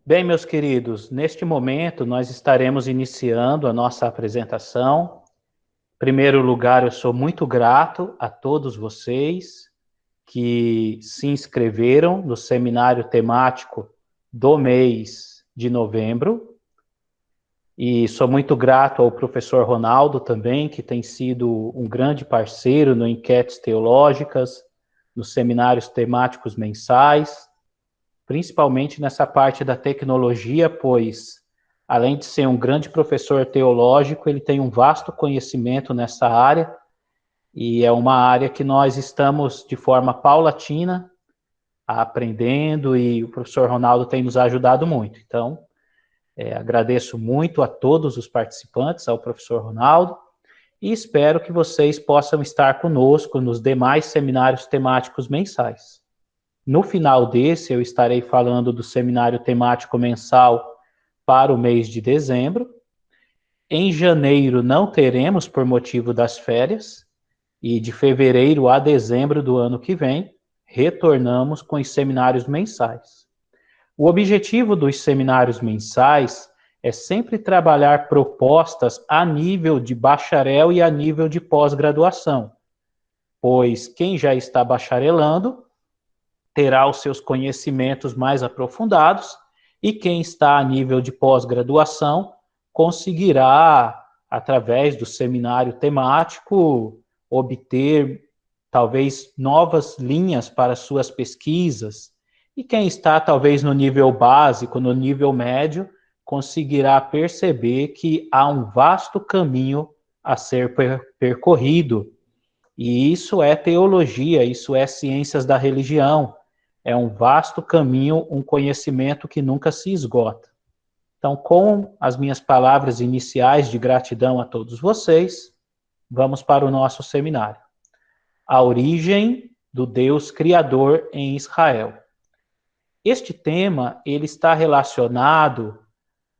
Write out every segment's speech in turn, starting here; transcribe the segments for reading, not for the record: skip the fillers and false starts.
Bem, meus queridos, neste momento nós estaremos iniciando a nossa apresentação. Em primeiro lugar, eu sou muito grato a todos vocês que se inscreveram no seminário temático do mês de novembro. E sou muito grato ao professor Ronaldo também, que tem sido um grande parceiro no Enquetes Teológicas, nos seminários temáticos mensais, principalmente nessa parte da tecnologia, pois, além de ser um grande professor teológico, ele tem um vasto conhecimento nessa área, e é uma área que nós estamos, de forma paulatina, aprendendo, e o professor Ronaldo tem nos ajudado muito. Então, agradeço muito a todos os participantes, ao professor Ronaldo, e espero que vocês possam estar conosco nos demais seminários temáticos mensais. No final desse, eu estarei falando do seminário temático mensal para o mês de dezembro. Em janeiro não teremos por motivo das férias, e de fevereiro a dezembro do ano que vem, retornamos com os seminários mensais. O objetivo dos seminários mensais é sempre trabalhar propostas a nível de bacharel e a nível de pós-graduação, pois quem já está bacharelando terá os seus conhecimentos mais aprofundados e quem está a nível de pós-graduação conseguirá, através do seminário temático, obter talvez novas linhas para suas pesquisas. E quem está talvez no nível básico, no nível médio, conseguirá perceber que há um vasto caminho a ser percorrido. E isso é teologia, isso é ciências da religião. É um vasto caminho, um conhecimento que nunca se esgota. Então, com as minhas palavras iniciais de gratidão a todos vocês, vamos para o nosso seminário. A origem do Deus Criador em Israel. Este tema, ele está relacionado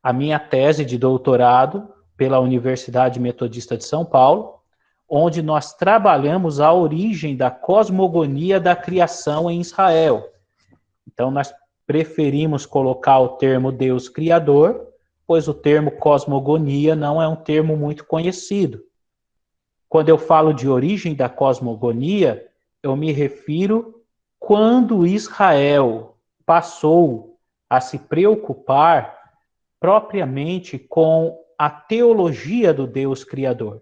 à minha tese de doutorado pela Universidade Metodista de São Paulo, onde nós trabalhamos a origem da cosmogonia da criação em Israel. Então, nós preferimos colocar o termo Deus Criador, pois o termo cosmogonia não é um termo muito conhecido. Quando eu falo de origem da cosmogonia, eu me refiro quando Israel passou a se preocupar propriamente com a teologia do Deus Criador.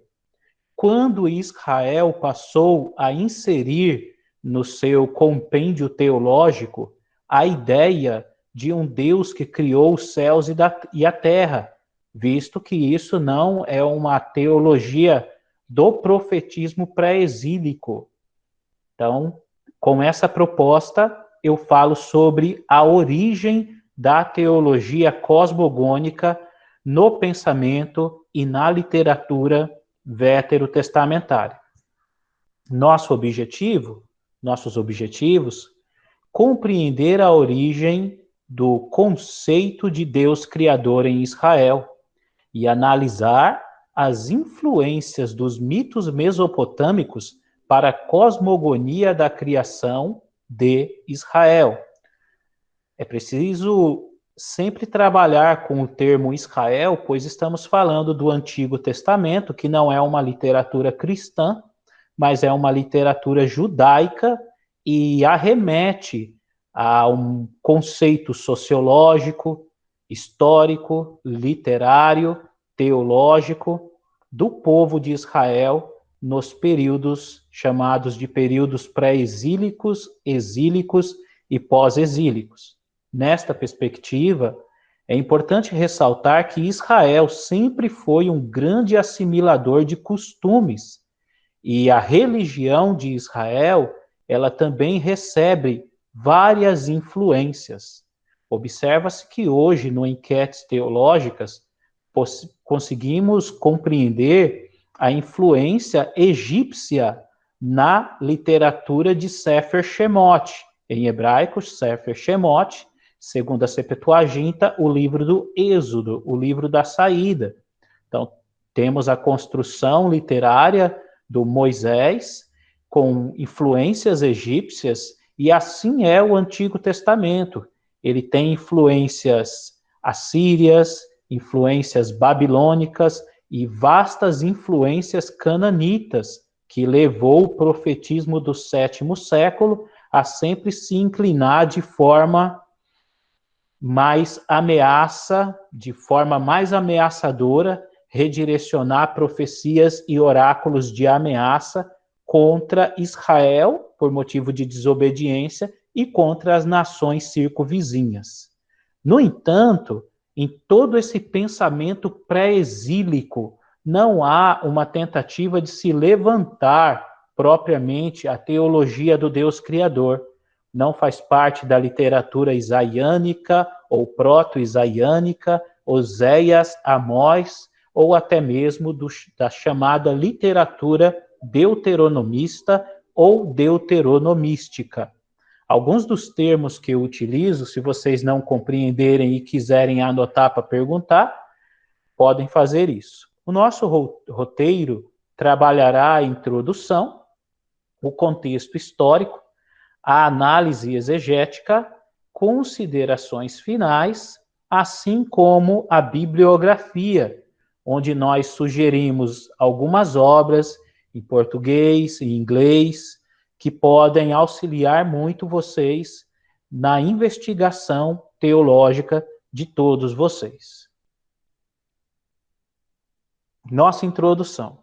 Quando Israel passou a inserir no seu compêndio teológico a ideia de um Deus que criou os céus e a terra, visto que isso não é uma teologia do profetismo pré-exílico. Então, com essa proposta, eu falo sobre a origem da teologia cosmogônica no pensamento e na literatura veterotestamentária. Nossos objetivos, compreender a origem do conceito de Deus Criador em Israel e analisar as influências dos mitos mesopotâmicos para a cosmogonia da criação de Israel. É preciso sempre trabalhar com o termo Israel, pois estamos falando do Antigo Testamento, que não é uma literatura cristã, mas é uma literatura judaica e arremete a um conceito sociológico, histórico, literário, teológico do povo de Israel nos períodos chamados de períodos pré-exílicos, exílicos e pós-exílicos. Nesta perspectiva, é importante ressaltar que Israel sempre foi um grande assimilador de costumes, e a religião de Israel, ela também recebe várias influências. Observa-se que hoje, no Enquetes Teológicas, conseguimos compreender a influência egípcia na literatura de Sefer Shemot, em hebraico, Sefer Shemot, segundo a Septuaginta, o livro do Êxodo, o livro da saída. Então, temos a construção literária do Moisés, com influências egípcias, e assim é o Antigo Testamento. ele tem influências assírias, influências babilônicas e vastas influências cananitas, que levou o profetismo do 7º século a sempre se inclinar de forma mais ameaçadora, redirecionar profecias e oráculos de ameaça contra Israel, por motivo de desobediência, e contra as nações circunvizinhas. No entanto, em todo esse pensamento pré-exílico, não há uma tentativa de se levantar propriamente a teologia do Deus Criador. Não faz parte da literatura isaiânica ou proto-isaiânica, Oséias, Amós, ou até mesmo da chamada literatura deuteronomista ou deuteronomística. Alguns dos termos que eu utilizo, se vocês não compreenderem e quiserem anotar para perguntar, podem fazer isso. O nosso roteiro trabalhará a introdução, o contexto histórico, a análise exegética, considerações finais, assim como a bibliografia, onde nós sugerimos algumas obras em português e inglês, que podem auxiliar muito vocês na investigação teológica de todos vocês. Nossa introdução.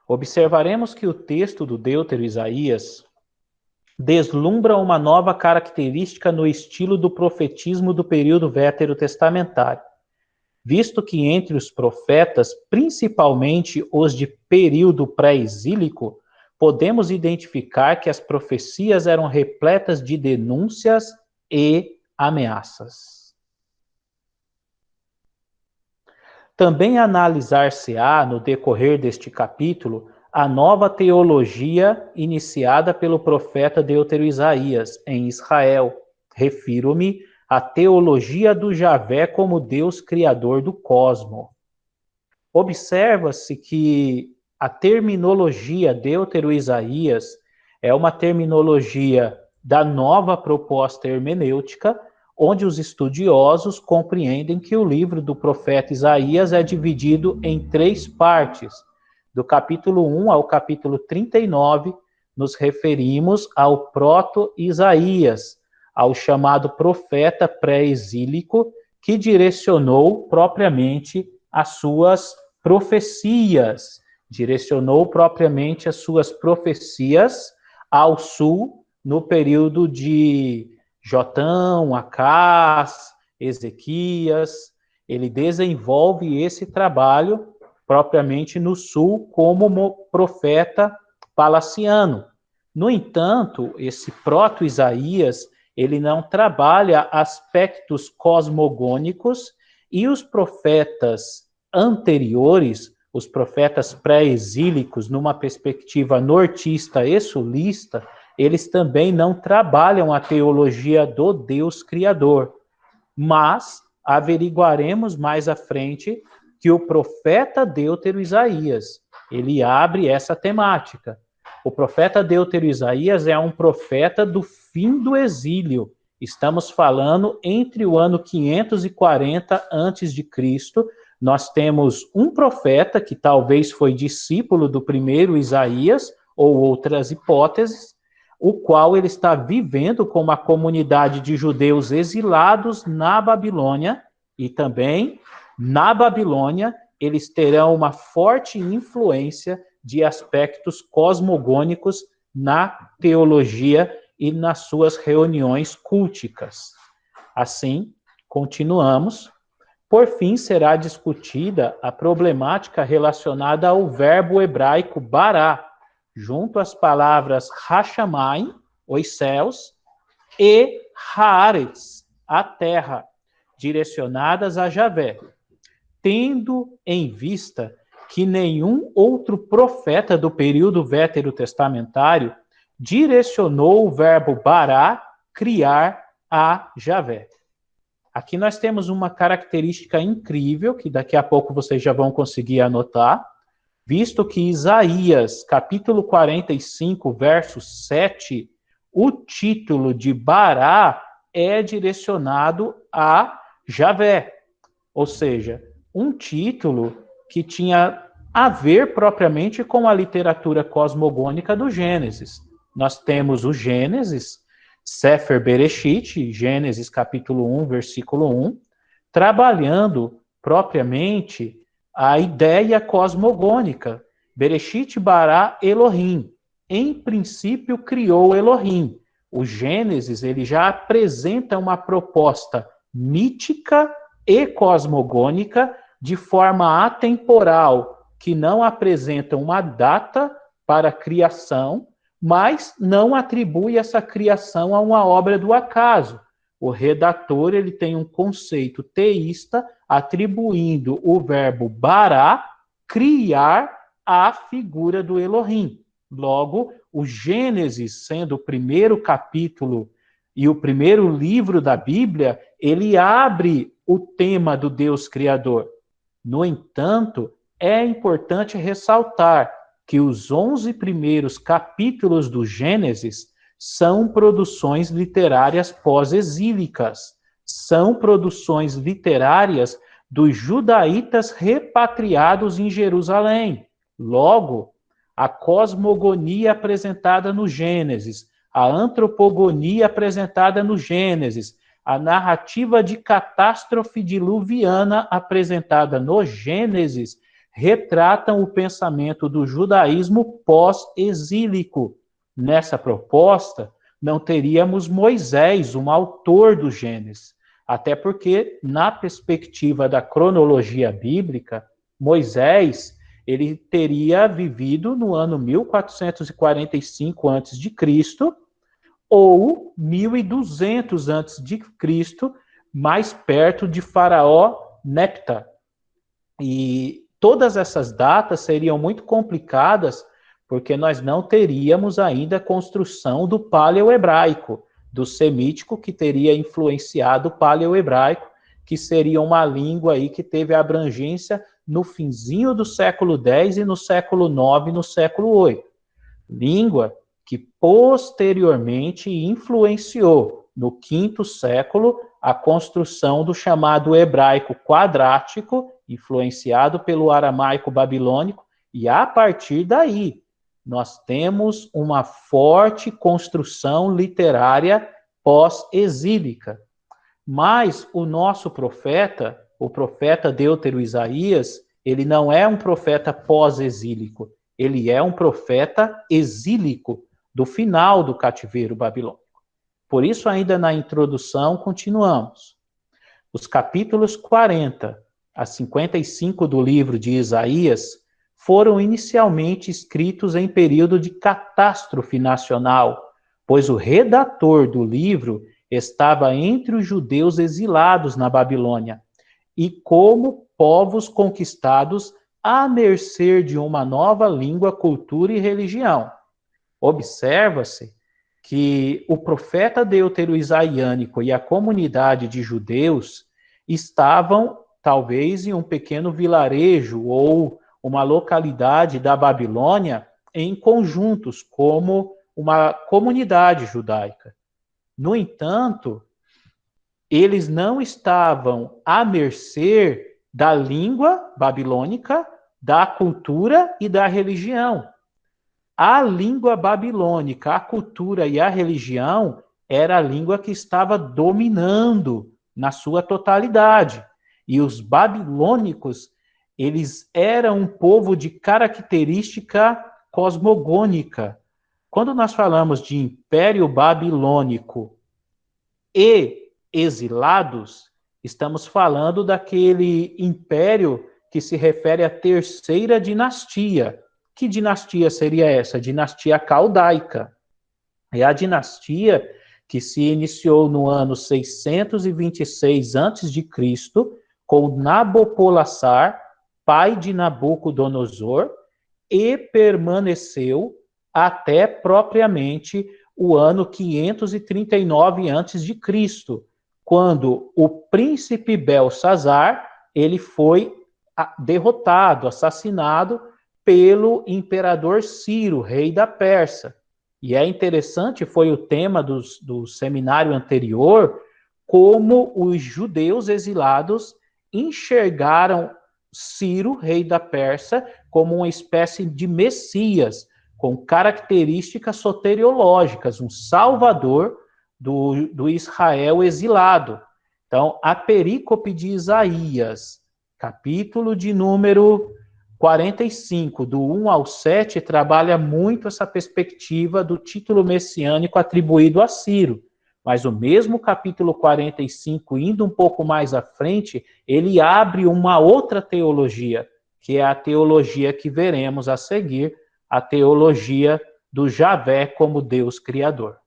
Observaremos que o texto do Deutero Isaías deslumbra uma nova característica no estilo do profetismo do período veterotestamentário, visto que entre os profetas, principalmente os de período pré-exílico, podemos identificar que as profecias eram repletas de denúncias e ameaças. Também analisar-se-á, no decorrer deste capítulo, a nova teologia iniciada pelo profeta Deutero Isaías em Israel. Refiro-me à teologia do Javé como Deus criador do cosmo. Observa-se que a terminologia Deutero Isaías é uma terminologia da nova proposta hermenêutica, onde os estudiosos compreendem que o livro do profeta Isaías é dividido em 3 partes. Do capítulo 1 ao capítulo 39, nos referimos ao proto-Isaías, ao chamado profeta pré-exílico, que direcionou propriamente as suas profecias, ao sul, no período de Jotão, Acás, Ezequias. Ele desenvolve esse trabalho propriamente no sul como profeta palaciano. No entanto, esse proto-Isaías, ele não trabalha aspectos cosmogônicos, e os profetas anteriores, os profetas pré-exílicos, numa perspectiva nortista e sulista, eles também não trabalham a teologia do Deus Criador. Mas averiguaremos mais à frente que o profeta Deutero Isaías, ele abre essa temática. O profeta Deutero Isaías é um profeta do fim do exílio. Estamos falando entre o ano 540 a.C., nós temos um profeta que talvez foi discípulo do primeiro Isaías, ou outras hipóteses, o qual ele está vivendo com uma comunidade de judeus exilados na Babilônia, e também na Babilônia eles terão uma forte influência de aspectos cosmogônicos na teologia e nas suas reuniões culticas. Assim, continuamos. Por fim, será discutida a problemática relacionada ao verbo hebraico bará, junto às palavras Hashamayim, os céus, e Haaretz, a terra, direcionadas a Javé, tendo em vista que nenhum outro profeta do período veterotestamentário direcionou o verbo bará, criar, a Javé. Aqui nós temos uma característica incrível, que daqui a pouco vocês já vão conseguir anotar, visto que Isaías, capítulo 45, verso 7, o título de Bará é direcionado a Javé, ou seja, um título que tinha a ver propriamente com a literatura cosmogônica do Gênesis. Nós temos o Gênesis, Sefer Bereshit, Gênesis capítulo 1, versículo 1, trabalhando propriamente a ideia cosmogônica. Bereshit bara Elohim. Em princípio criou Elohim. O Gênesis, ele já apresenta uma proposta mítica e cosmogônica de forma atemporal, que não apresenta uma data para a criação, mas não atribui essa criação a uma obra do acaso. O redator, ele tem um conceito teísta atribuindo o verbo bará, criar, à figura do Elohim. Logo, o Gênesis, sendo o primeiro capítulo e o primeiro livro da Bíblia, ele abre o tema do Deus Criador. No entanto, é importante ressaltar que os 11 primeiros capítulos do Gênesis são produções literárias pós-exílicas, são produções literárias dos judaítas repatriados em Jerusalém. Logo, a cosmogonia apresentada no Gênesis, a antropogonia apresentada no Gênesis, a narrativa de catástrofe diluviana apresentada no Gênesis retratam o pensamento do judaísmo pós-exílico. Nessa proposta, não teríamos Moisés, um autor do Gênesis, até porque, na perspectiva da cronologia bíblica, Moisés, ele teria vivido no ano 1445 a.C., ou 1200 a.C., mais perto de Faraó Nepta. E todas essas datas seriam muito complicadas, porque nós não teríamos ainda a construção do paleo-hebraico, do semítico, que teria influenciado o paleo-hebraico, que seria uma língua aí que teve abrangência no finzinho do século X e no século IX e no século VIII. Língua que posteriormente influenciou, no V século, a construção do chamado hebraico quadrático, influenciado pelo aramaico babilônico, e a partir daí nós temos uma forte construção literária pós-exílica. Mas o nosso profeta, o profeta Deutero Isaías, ele não é um profeta pós-exílico, ele é um profeta exílico do final do cativeiro babilônico. Por isso, ainda na introdução, continuamos. Os capítulos 40 a 55 do livro de Isaías foram inicialmente escritos em período de catástrofe nacional, pois o redator do livro estava entre os judeus exilados na Babilônia e como povos conquistados à mercê de uma nova língua, cultura e religião. Observa-se que o profeta deutero-isaiânico e a comunidade de judeus estavam, talvez, em um pequeno vilarejo ou uma localidade da Babilônia em conjuntos, como uma comunidade judaica. No entanto, eles não estavam à mercê da língua babilônica, da cultura e da religião. A língua babilônica, a cultura e a religião era a língua que estava dominando na sua totalidade. E os babilônicos, eles eram um povo de característica cosmogônica. Quando nós falamos de Império Babilônico e exilados, estamos falando daquele império que se refere à terceira dinastia. Que dinastia seria essa? Dinastia caldaica. É a dinastia que se iniciou no ano 626 a.C., com Nabopolassar, pai de Nabucodonosor, e permaneceu até propriamente o ano 539 a.C., quando o príncipe Belsazar, ele foi derrotado, assassinado pelo imperador Ciro, rei da Pérsia. E é interessante, foi o tema do seminário anterior, como os judeus exilados enxergaram Ciro, rei da Pérsia, como uma espécie de Messias, com características soteriológicas, um salvador do Israel exilado. Então, a perícope de Isaías, capítulo de número 45, do 1 ao 7, trabalha muito essa perspectiva do título messiânico atribuído a Ciro. Mas o mesmo capítulo 45, indo um pouco mais à frente, ele abre uma outra teologia, que é a teologia que veremos a seguir, a teologia do Javé como Deus Criador.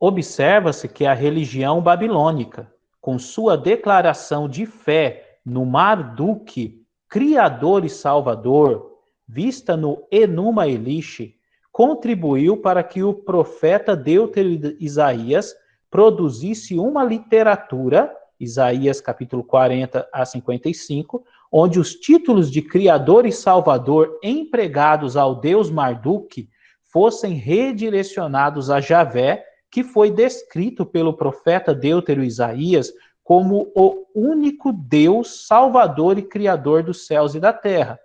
Observa-se que a religião babilônica, com sua declaração de fé no Marduk, Criador e Salvador, vista no Enuma Elish, contribuiu para que o profeta Deutero Isaías produzisse uma literatura, Isaías capítulo 40 a 55, onde os títulos de Criador e Salvador empregados ao deus Marduk fossem redirecionados a Javé, que foi descrito pelo profeta Deutero Isaías como o único Deus salvador e criador dos céus e da terra.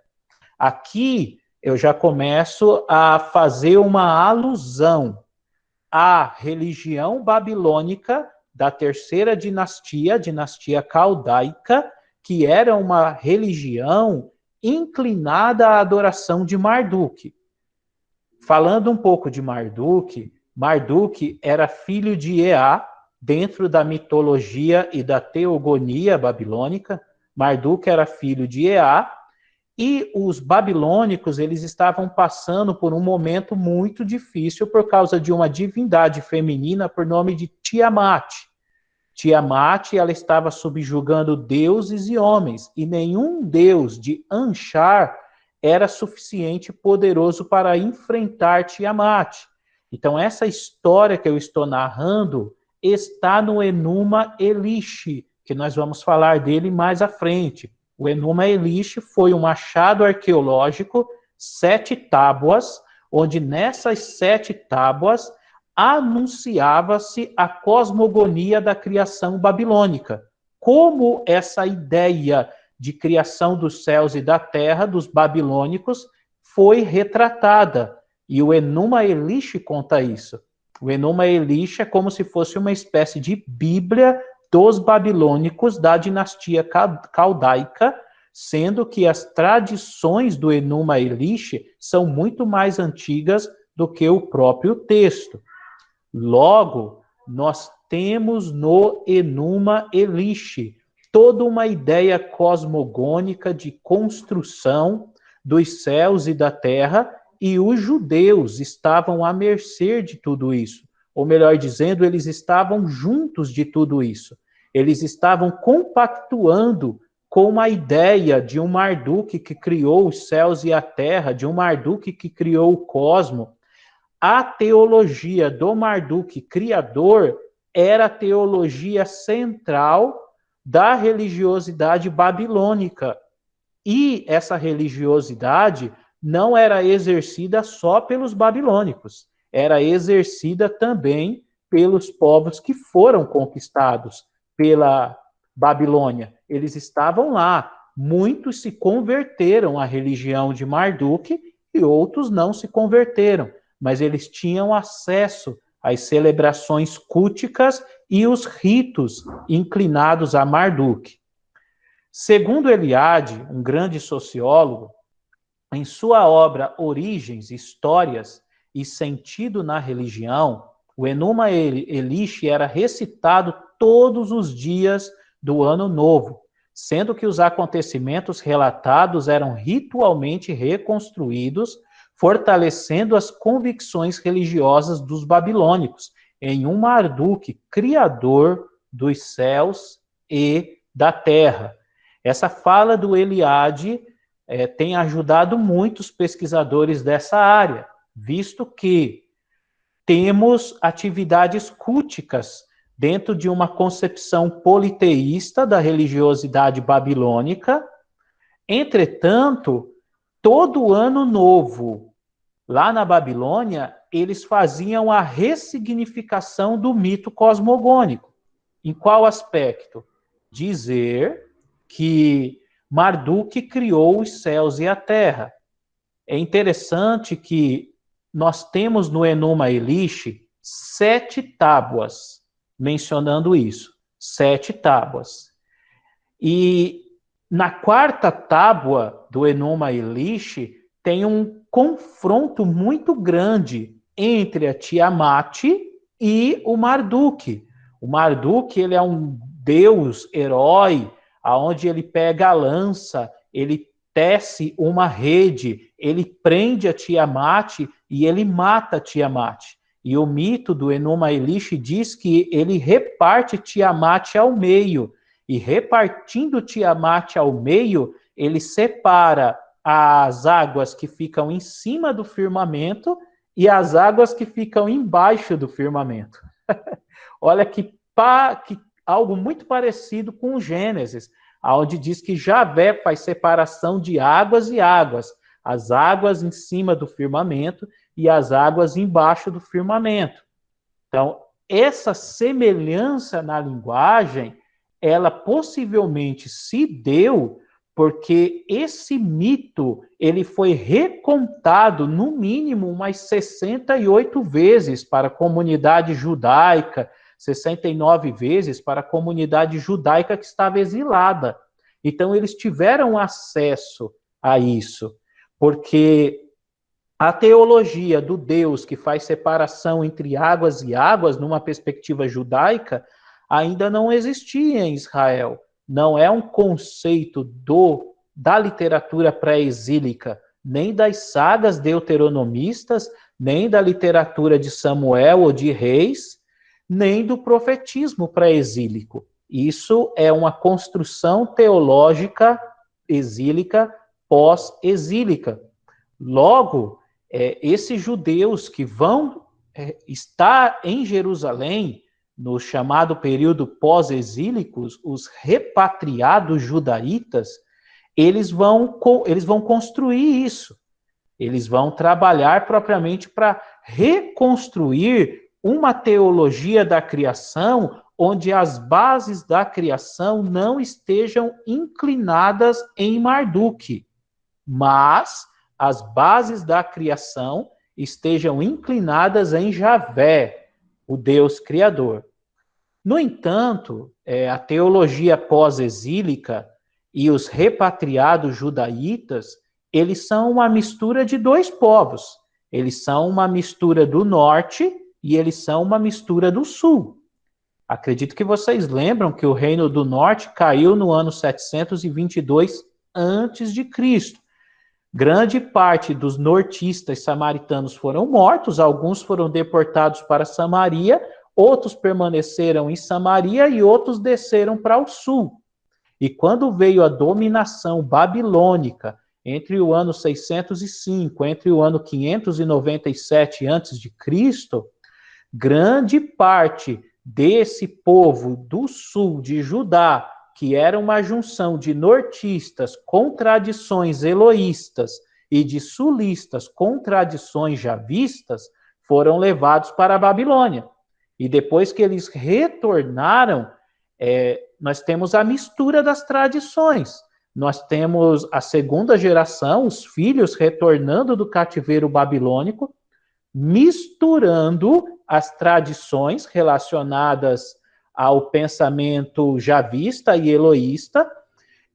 Aqui eu já começo a fazer uma alusão à religião babilônica da terceira dinastia, dinastia caldaica, que era uma religião inclinada à adoração de Marduk. Falando um pouco de Marduk, Marduk era filho de Ea, dentro da mitologia e da teogonia babilônica. Marduk era filho de Ea, e os babilônicos, eles estavam passando por um momento muito difícil por causa de uma divindade feminina por nome de Tiamat. Tiamat, ela estava subjugando deuses e homens, e nenhum deus de Anshar era suficiente poderoso para enfrentar Tiamat. Então, essa história que eu estou narrando está no Enuma Elish, que nós vamos falar dele mais à frente. O Enuma Elish foi um achado arqueológico, 7 tábuas, onde nessas 7 tábuas anunciava-se a cosmogonia da criação babilônica. Como essa ideia de criação dos céus e da terra dos babilônicos foi retratada. E o Enuma Elish conta isso. O Enuma Elish é como se fosse uma espécie de Bíblia dos babilônicos da dinastia caldaica, sendo que as tradições do Enuma Elish são muito mais antigas do que o próprio texto. Logo, nós temos no Enuma Elish toda uma ideia cosmogônica de construção dos céus e da terra, e os judeus estavam à mercê de tudo isso. Ou melhor dizendo, eles estavam juntos de tudo isso. Eles estavam compactuando com a ideia de um Marduk que criou os céus e a terra, de um Marduk que criou o cosmo. A teologia do Marduk criador era a teologia central da religiosidade babilônica. E essa religiosidade não era exercida só pelos babilônicos, era exercida também pelos povos que foram conquistados pela Babilônia. Eles estavam lá, muitos se converteram à religião de Marduk e outros não se converteram, mas eles tinham acesso às celebrações culticas e os ritos inclinados a Marduk. Segundo Eliade, um grande sociólogo, em sua obra Origens, Histórias e Sentido na Religião, o Enuma Elish era recitado todos os dias do Ano Novo, sendo que os acontecimentos relatados eram ritualmente reconstruídos, fortalecendo as convicções religiosas dos babilônicos em um Marduk, criador dos céus e da terra. Essa fala do Eliade tem ajudado muitos pesquisadores dessa área, visto que temos atividades culticas dentro de uma concepção politeísta da religiosidade babilônica. Entretanto, todo ano novo lá na Babilônia eles faziam a ressignificação do mito cosmogônico. Em qual aspecto? Dizer que Marduk criou os céus e a terra. É interessante que nós temos no Enuma Elish 7 tábuas mencionando isso. 7 tábuas. E na 4ª tábua do Enuma Elish tem um confronto muito grande entre a Tiamat e o Marduk. O Marduk, ele é um deus herói, aonde ele pega a lança, ele tece uma rede, ele prende a Tiamat e ele mata a Tiamat. E o mito do Enuma Elish diz que ele reparte Tiamat ao meio, e repartindo Tiamat ao meio, ele separa as águas que ficam em cima do firmamento e as águas que ficam embaixo do firmamento. Olha que algo muito parecido com o Gênesis, onde diz que Javé faz separação de águas e águas, as águas em cima do firmamento e as águas embaixo do firmamento. Então, essa semelhança na linguagem, ela possivelmente se deu porque esse mito ele foi recontado no mínimo umas 68 vezes para a comunidade judaica, 69 vezes para a comunidade judaica que estava exilada. Então, eles tiveram acesso a isso, porque a teologia do Deus que faz separação entre águas e águas, numa perspectiva judaica, ainda não existia em Israel. Não é um conceito da literatura pré-exílica, nem das sagas deuteronomistas, nem da literatura de Samuel ou de Reis, nem do profetismo pré-exílico. Isso é uma construção teológica exílica, pós-exílica. Logo, esses judeus que vão estar em Jerusalém, no chamado período pós-exílicos, os repatriados judaítas, eles vão construir isso. Eles vão trabalhar propriamente para reconstruir uma teologia da criação onde as bases da criação não estejam inclinadas em Marduk, mas as bases da criação estejam inclinadas em Javé, o Deus Criador. No entanto, a teologia pós-exílica e os repatriados judaítas, eles são uma mistura de 2 povos. Eles são uma mistura do norte e eles são uma mistura do sul. Acredito que vocês lembram que o Reino do Norte caiu no ano 722 a.C. Grande parte dos nortistas samaritanos foram mortos, alguns foram deportados para Samaria, outros permaneceram em Samaria e outros desceram para o sul. E quando veio a dominação babilônica, entre o ano 605, entre o ano 597 a.C., grande parte desse povo do sul de Judá, que era uma junção de nortistas com tradições eloístas e de sulistas com tradições javistas, foram levados para a Babilônia. E depois que eles retornaram, nós temos a mistura das tradições. Nós temos a 2ª geração, os filhos retornando do cativeiro babilônico, misturando as tradições relacionadas ao pensamento javista e eloísta,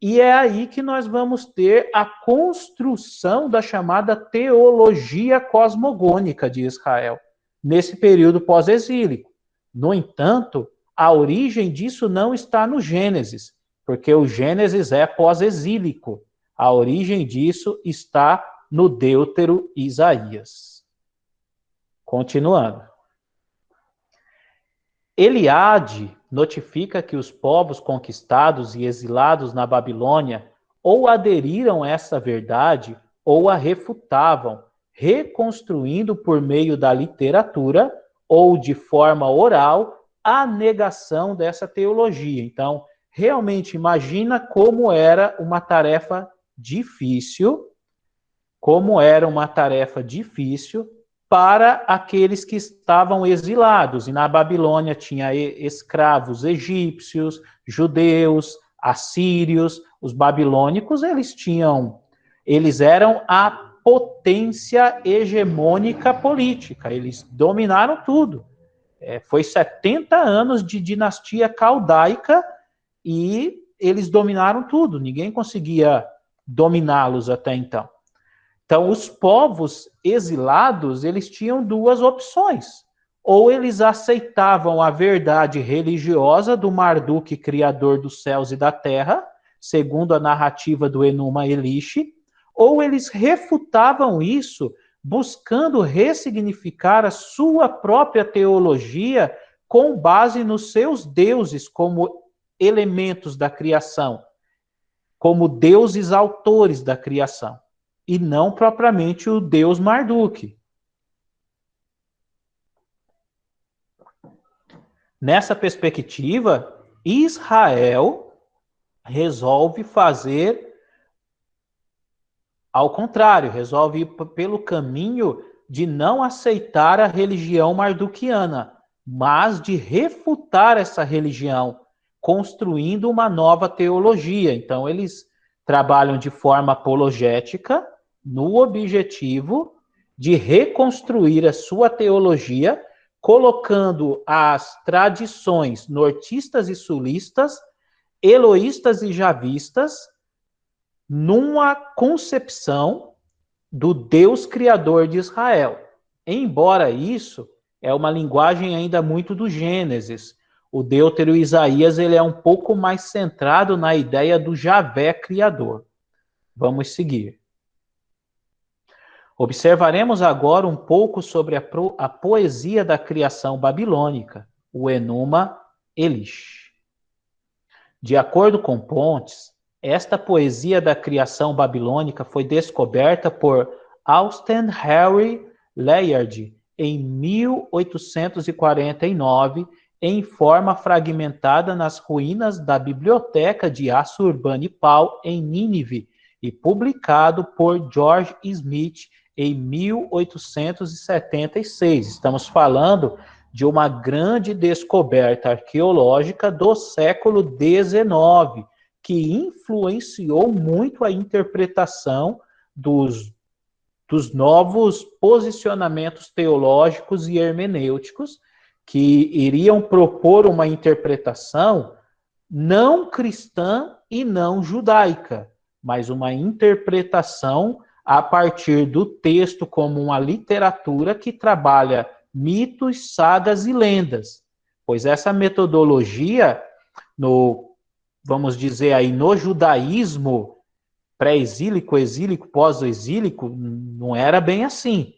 e é aí que nós vamos ter a construção da chamada teologia cosmogônica de Israel, nesse período pós-exílico. No entanto, a origem disso não está no Gênesis, porque o Gênesis é pós-exílico. A origem disso está no Deutero Isaías. Continuando. Eliade notifica que os povos conquistados e exilados na Babilônia ou aderiram a essa verdade ou a refutavam, reconstruindo por meio da literatura ou de forma oral a negação dessa teologia. Então, realmente imagina como era uma tarefa difícil, para aqueles que estavam exilados. E na Babilônia tinha escravos egípcios, judeus, assírios. Os babilônicos, eles eram a potência hegemônica política. Eles dominaram tudo. Foi 70 anos de dinastia caldaica e eles dominaram tudo. Ninguém conseguia dominá-los até então. Então, os povos exilados, eles tinham duas opções. Ou eles aceitavam a verdade religiosa do Marduk, criador dos céus e da terra, segundo a narrativa do Enuma Elish, ou eles refutavam isso, buscando ressignificar a sua própria teologia com base nos seus deuses como elementos da criação, como deuses autores da criação, e não propriamente o deus Marduk. Nessa perspectiva, Israel resolve fazer ao contrário, resolve ir pelo caminho de não aceitar a religião marduquiana, mas de refutar essa religião, construindo uma nova teologia. Então, eles trabalham de forma apologética, no objetivo de reconstruir a sua teologia, colocando as tradições nortistas e sulistas, eloístas e javistas, numa concepção do Deus criador de Israel. Embora isso é uma linguagem ainda muito do Gênesis, o Deutero Isaías ele é um pouco mais centrado na ideia do Javé criador. Vamos seguir. Observaremos agora um pouco sobre a poesia da criação babilônica, o Enuma Elish. De acordo com Pontes, esta poesia da criação babilônica foi descoberta por Austen Harry Layard em 1849, em forma fragmentada nas ruínas da biblioteca de Assurbanipal, em Nínive, e publicado por George Smith em 1876. Estamos falando de uma grande descoberta arqueológica do século XIX, que influenciou muito a interpretação dos novos posicionamentos teológicos e hermenêuticos, que iriam propor uma interpretação não cristã e não judaica, mas uma interpretação a partir do texto como uma literatura que trabalha mitos, sagas e lendas. Pois essa metodologia, vamos dizer aí, no judaísmo pré-exílico, exílico, pós-exílico, não era bem assim.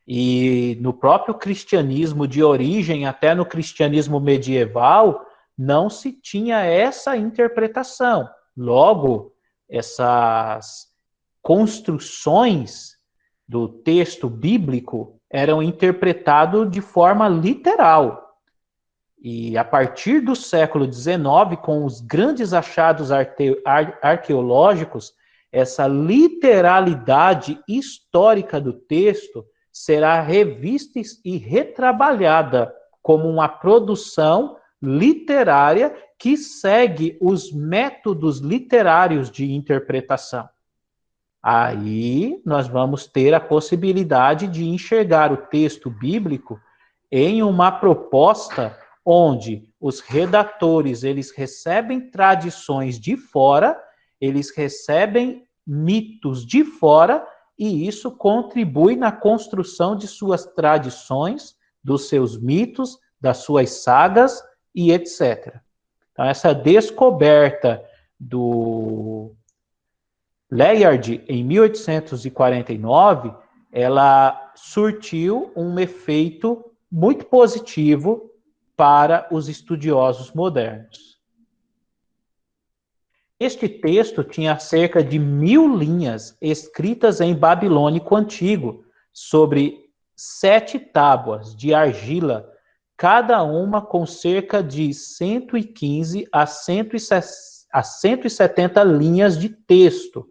E no próprio cristianismo de origem, até no cristianismo medieval, não se tinha essa interpretação. Logo, essas construções do texto bíblico eram interpretadas de forma literal. E a partir do século XIX, com os grandes achados arqueológicos, essa literalidade histórica do texto será revista e retrabalhada como uma produção literária que segue os métodos literários de interpretação. Aí nós vamos ter a possibilidade de enxergar o texto bíblico em uma proposta onde os redatores eles recebem tradições de fora, eles recebem mitos de fora, e isso contribui na construção de suas tradições, dos seus mitos, das suas sagas e etc. Então, essa descoberta do Layard, em 1849, ela surtiu um efeito muito positivo para os estudiosos modernos. Este texto tinha cerca de 1000 linhas escritas em babilônico antigo, sobre 7 tábuas de argila, cada uma com cerca de 115 a 170 linhas de texto.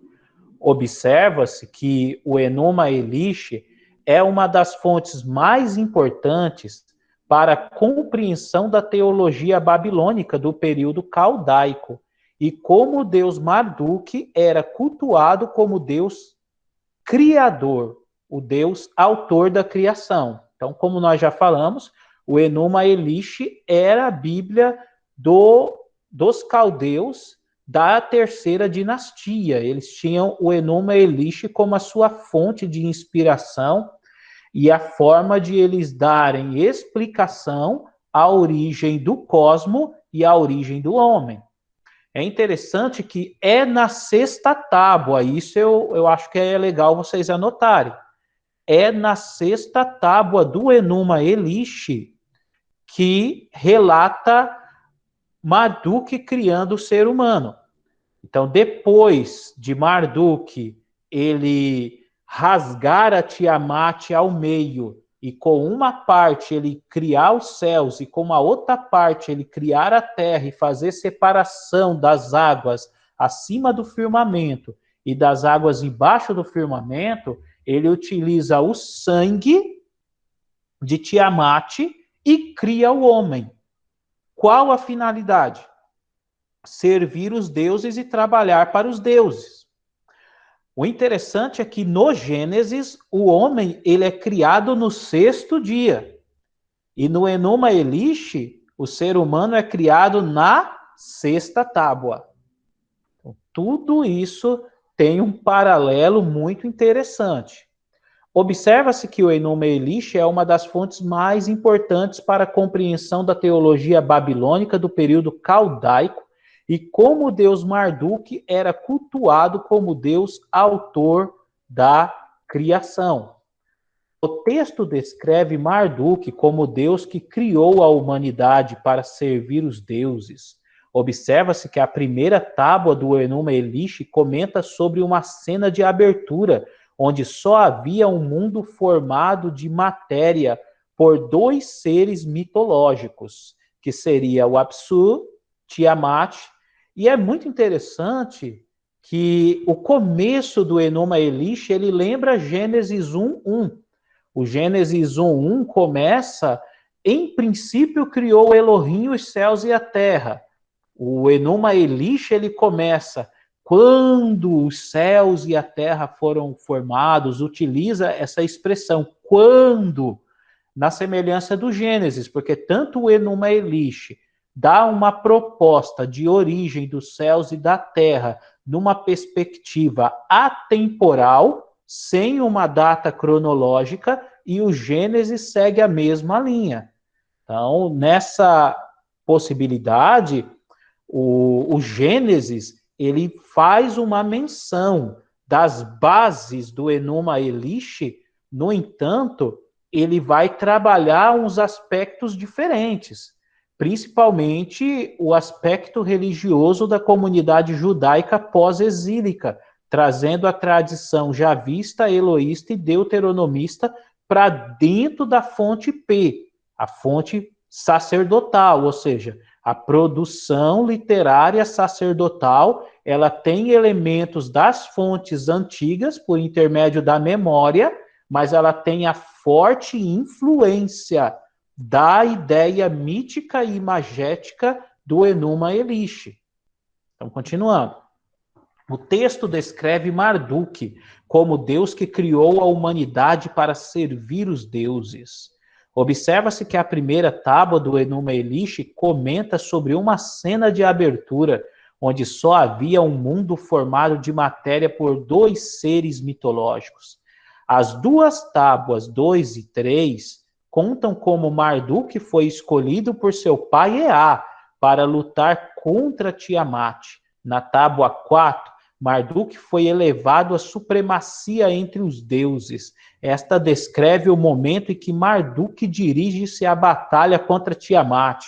Observa-se que o Enuma Elish é uma das fontes mais importantes para a compreensão da teologia babilônica do período caldaico e como o deus Marduk era cultuado como Deus criador, o Deus autor da criação. Então, como nós já falamos, o Enuma Elish era a Bíblia dos caldeus da terceira dinastia. Eles tinham o Enuma Elish como a sua fonte de inspiração e a forma de eles darem explicação à origem do cosmo e à origem do homem. É interessante que é na sexta tábua, isso eu acho que é legal vocês anotarem. É na sexta tábua do Enuma Elish que relata Marduk criando o ser humano. Então, depois de Marduk, ele rasgar a Tiamat ao meio e com uma parte ele criar os céus e com a outra parte ele criar a terra e fazer separação das águas acima do firmamento e das águas embaixo do firmamento, ele utiliza o sangue de Tiamat e cria o homem. Qual a finalidade? Servir os deuses e trabalhar para os deuses. O interessante é que no Gênesis, o homem ele é criado no sexto dia. E no Enuma Elish, o ser humano é criado na sexta tábua. Então, tudo isso tem um paralelo muito interessante. Observa-se que o Enuma Elish é uma das fontes mais importantes para a compreensão da teologia babilônica do período caldaico e como o deus Marduk era cultuado como Deus autor da criação. O texto descreve Marduk como Deus que criou a humanidade para servir os deuses. Observa-se que a primeira tábua do Enuma Elish comenta sobre uma cena de abertura, onde só havia um mundo formado de matéria por dois seres mitológicos, que seria o Apsu, Tiamat. E é muito interessante que o começo do Enuma Elish, ele lembra Gênesis 1:1. O Gênesis 1:1 começa, em princípio criou Elohim os céus e a terra. O Enuma Elish, ele começa, quando os céus e a terra foram formados, utiliza essa expressão, quando, na semelhança do Gênesis, porque tanto o Enuma Elish dá uma proposta de origem dos céus e da terra numa perspectiva atemporal, sem uma data cronológica, e o Gênesis segue a mesma linha. Então, nessa possibilidade, o Gênesis, ele faz uma menção das bases do Enuma Elish, no entanto, ele vai trabalhar uns aspectos diferentes, principalmente o aspecto religioso da comunidade judaica pós-exílica, trazendo a tradição javista, eloísta e deuteronomista para dentro da fonte P, a fonte sacerdotal, ou seja, a produção literária sacerdotal, ela tem elementos das fontes antigas, por intermédio da memória, mas ela tem a forte influência da ideia mítica e imagética do Enuma Elish. Então, continuando. O texto descreve Marduk como Deus que criou a humanidade para servir os deuses. Observa-se que a primeira tábua do Enuma Elish comenta sobre uma cena de abertura, onde só havia um mundo formado de matéria por dois seres mitológicos. As duas tábuas, 2 e 3, contam como Marduk foi escolhido por seu pai Ea para lutar contra Tiamat. Na tábua 4, Marduk foi elevado à supremacia entre os deuses. Esta descreve o momento em que Marduk dirige-se à batalha contra Tiamat.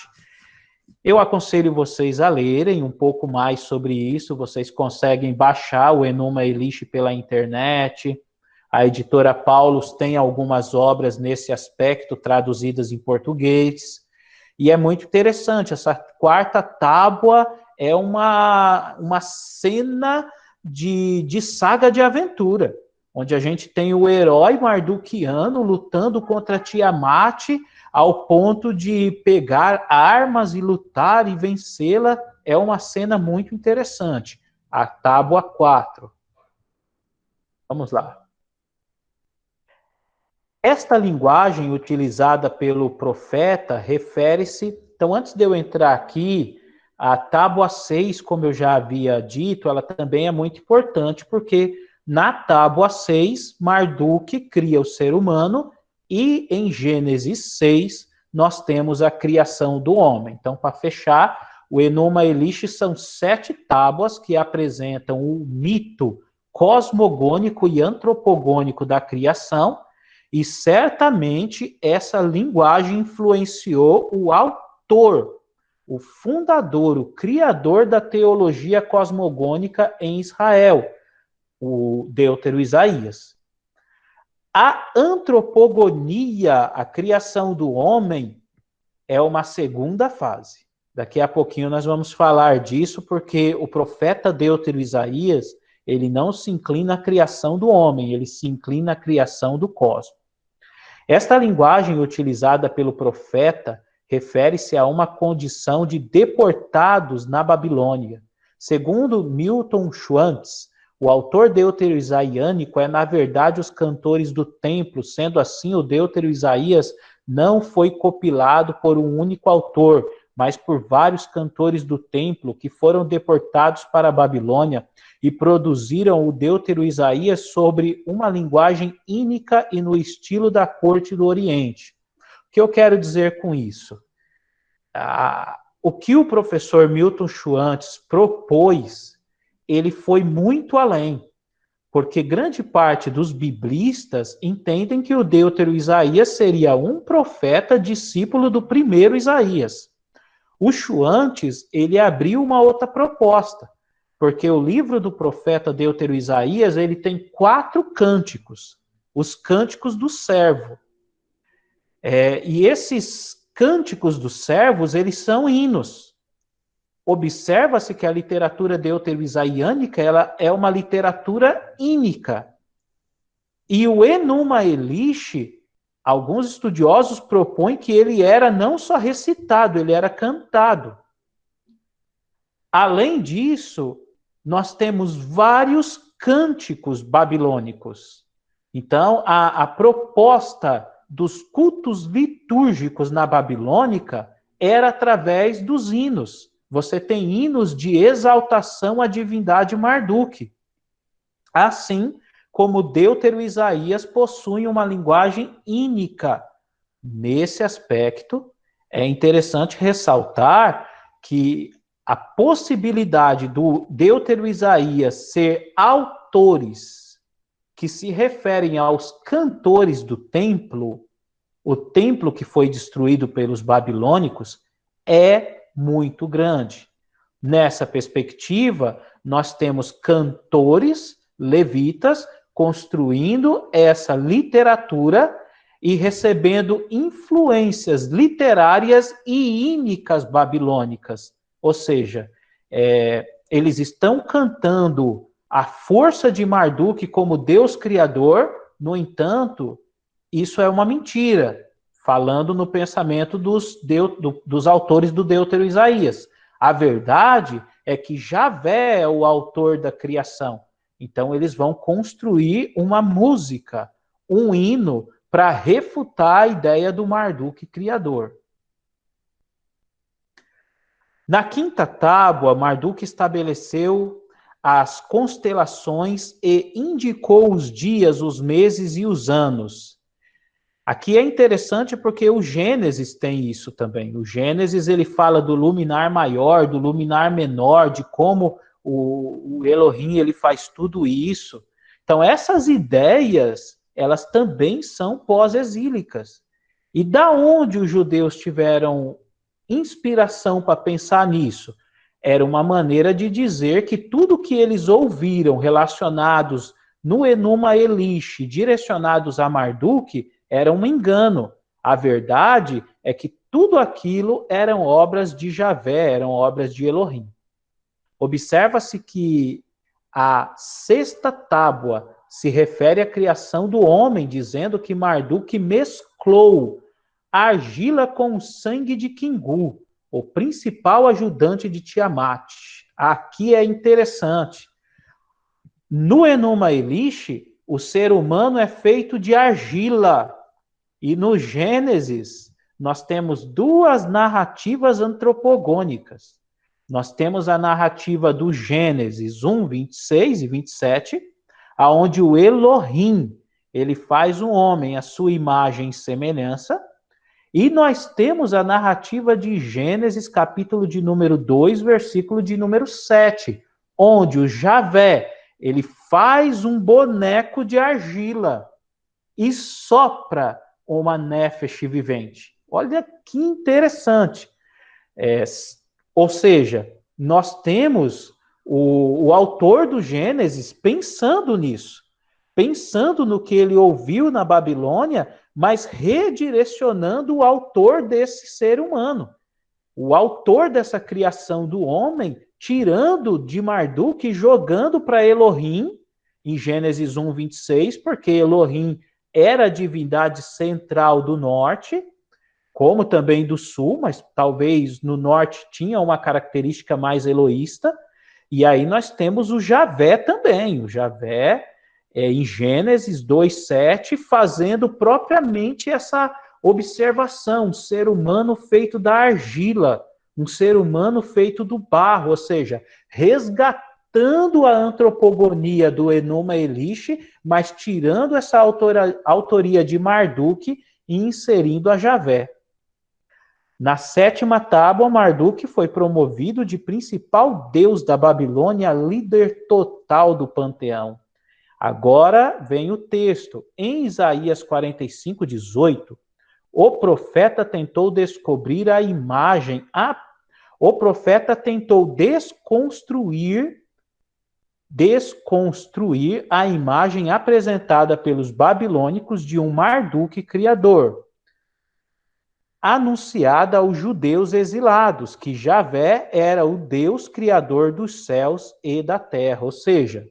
Eu aconselho vocês a lerem um pouco mais sobre isso. Vocês conseguem baixar o Enuma Elish pela internet. A editora Paulus tem algumas obras nesse aspecto traduzidas em português. E é muito interessante. Essa quarta tábua é uma cena de saga de aventura. onde a gente tem o herói marduquiano lutando contra Tiamat ao ponto de pegar armas e lutar e vencê-la. É uma cena muito interessante. A tábua 4. Vamos lá. Esta linguagem utilizada pelo profeta refere-se... Então, antes de eu entrar aqui, a tábua 6, como eu já havia dito, ela também é muito importante, porque na tábua 6, Marduk cria o ser humano, e em Gênesis 6, nós temos a criação do homem. Então, para fechar, o Enuma Elish são 7 tábuas que apresentam o mito cosmogônico e antropogônico da criação, e certamente essa linguagem influenciou o autor, o fundador, o criador da teologia cosmogônica em Israel, o Deutero Isaías. A antropogonia, a criação do homem, é uma segunda fase. Daqui a pouquinho nós vamos falar disso, porque o profeta Deutero Isaías, ele não se inclina à criação do homem, ele se inclina à criação do cosmos. Esta linguagem utilizada pelo profeta refere-se a uma condição de deportados na Babilônia. Segundo Milton Schwantz, o autor deutero-isaiânico é, na verdade, os cantores do templo, sendo assim, o Deutero Isaías não foi compilado por um único autor, mas por vários cantores do templo que foram deportados para a Babilônia e produziram o Deutero Isaías sobre uma linguagem ínica e no estilo da corte do Oriente. O que eu quero dizer com isso? O que o professor Milton Schwantz propôs, ele foi muito além, porque grande parte dos biblistas entendem que o Deutero Isaías seria um profeta discípulo do primeiro Isaías. O Schwantz, ele abriu uma outra proposta, porque o livro do profeta Deutero Isaías, ele tem 4 cânticos, os cânticos do servo. E esses cânticos dos servos, eles são hinos. Observa-se que a literatura deutero-isaiânica, ela é uma literatura ínica. E o Enuma Elish, alguns estudiosos propõem que ele era não só recitado, ele era cantado. Além disso, nós temos vários cânticos babilônicos. Então, a proposta dos cultos litúrgicos na Babilônica era através dos hinos. Você tem hinos de exaltação à divindade Marduk. Assim como Deutero Isaías possui uma linguagem ínica. Nesse aspecto, é interessante ressaltar que a possibilidade do Deutero Isaías ser autores que se referem aos cantores do templo, o templo que foi destruído pelos babilônicos, é muito grande. Nessa perspectiva, nós temos cantores levitas construindo essa literatura e recebendo influências literárias e ínicas babilônicas. Ou seja, eles estão cantando a força de Marduk como Deus criador, no entanto, isso é uma mentira, falando no pensamento dos autores do Deutero Isaías. A verdade é que Javé é o autor da criação. Então, eles vão construir uma música, um hino, para refutar a ideia do Marduk criador. Na quinta tábua, Marduk estabeleceu as constelações e indicou os dias, os meses e os anos. Aqui é interessante porque o Gênesis tem isso também. O Gênesis, ele fala do luminar maior, do luminar menor, de como o Elohim ele faz tudo isso. Então, essas ideias, elas também são pós-exílicas. E da onde os judeus tiveram inspiração para pensar nisso? Era uma maneira de dizer que tudo que eles ouviram relacionados no Enuma Elish, direcionados a Marduk, era um engano. A verdade é que tudo aquilo eram obras de Javé, eram obras de Elohim. Observa-se que a sexta tábua se refere à criação do homem, dizendo que Marduk mesclou argila com o sangue de Kingu, o principal ajudante de Tiamat. Aqui é interessante. No Enuma Elish, o ser humano é feito de argila. E no Gênesis, nós temos duas narrativas antropogônicas. Nós temos a narrativa do Gênesis 1, 26 e 27, aonde o Elohim, ele faz um homem à sua imagem e semelhança, e nós temos a narrativa de Gênesis, capítulo de número 2, versículo de número 7, onde o Javé, ele faz um boneco de argila e sopra uma nefesh vivente. Olha que interessante. Ou seja, nós temos o autor do Gênesis pensando nisso, pensando no que ele ouviu na Babilônia, mas redirecionando o autor desse ser humano, o autor dessa criação do homem, tirando de Marduk e jogando para Elohim, em Gênesis 1, 26, porque Elohim era a divindade central do norte, como também do sul, mas talvez no norte tinha uma característica mais eloísta. E aí nós temos o Javé também, o Javé em Gênesis 2:7, fazendo propriamente essa observação, um ser humano feito da argila, um ser humano feito do barro, ou seja, resgatando a antropogonia do Enuma Elish, mas tirando essa autoria de Marduk e inserindo a Javé. Na 7ª tábua, Marduk foi promovido de principal deus da Babilônia, líder total do panteão. Agora vem o texto. Em Isaías 45:18, o profeta tentou descobrir a imagem, o profeta tentou desconstruir a imagem apresentada pelos babilônicos de um Marduk criador, anunciada aos judeus exilados, que Javé era o Deus criador dos céus e da terra. Ou seja,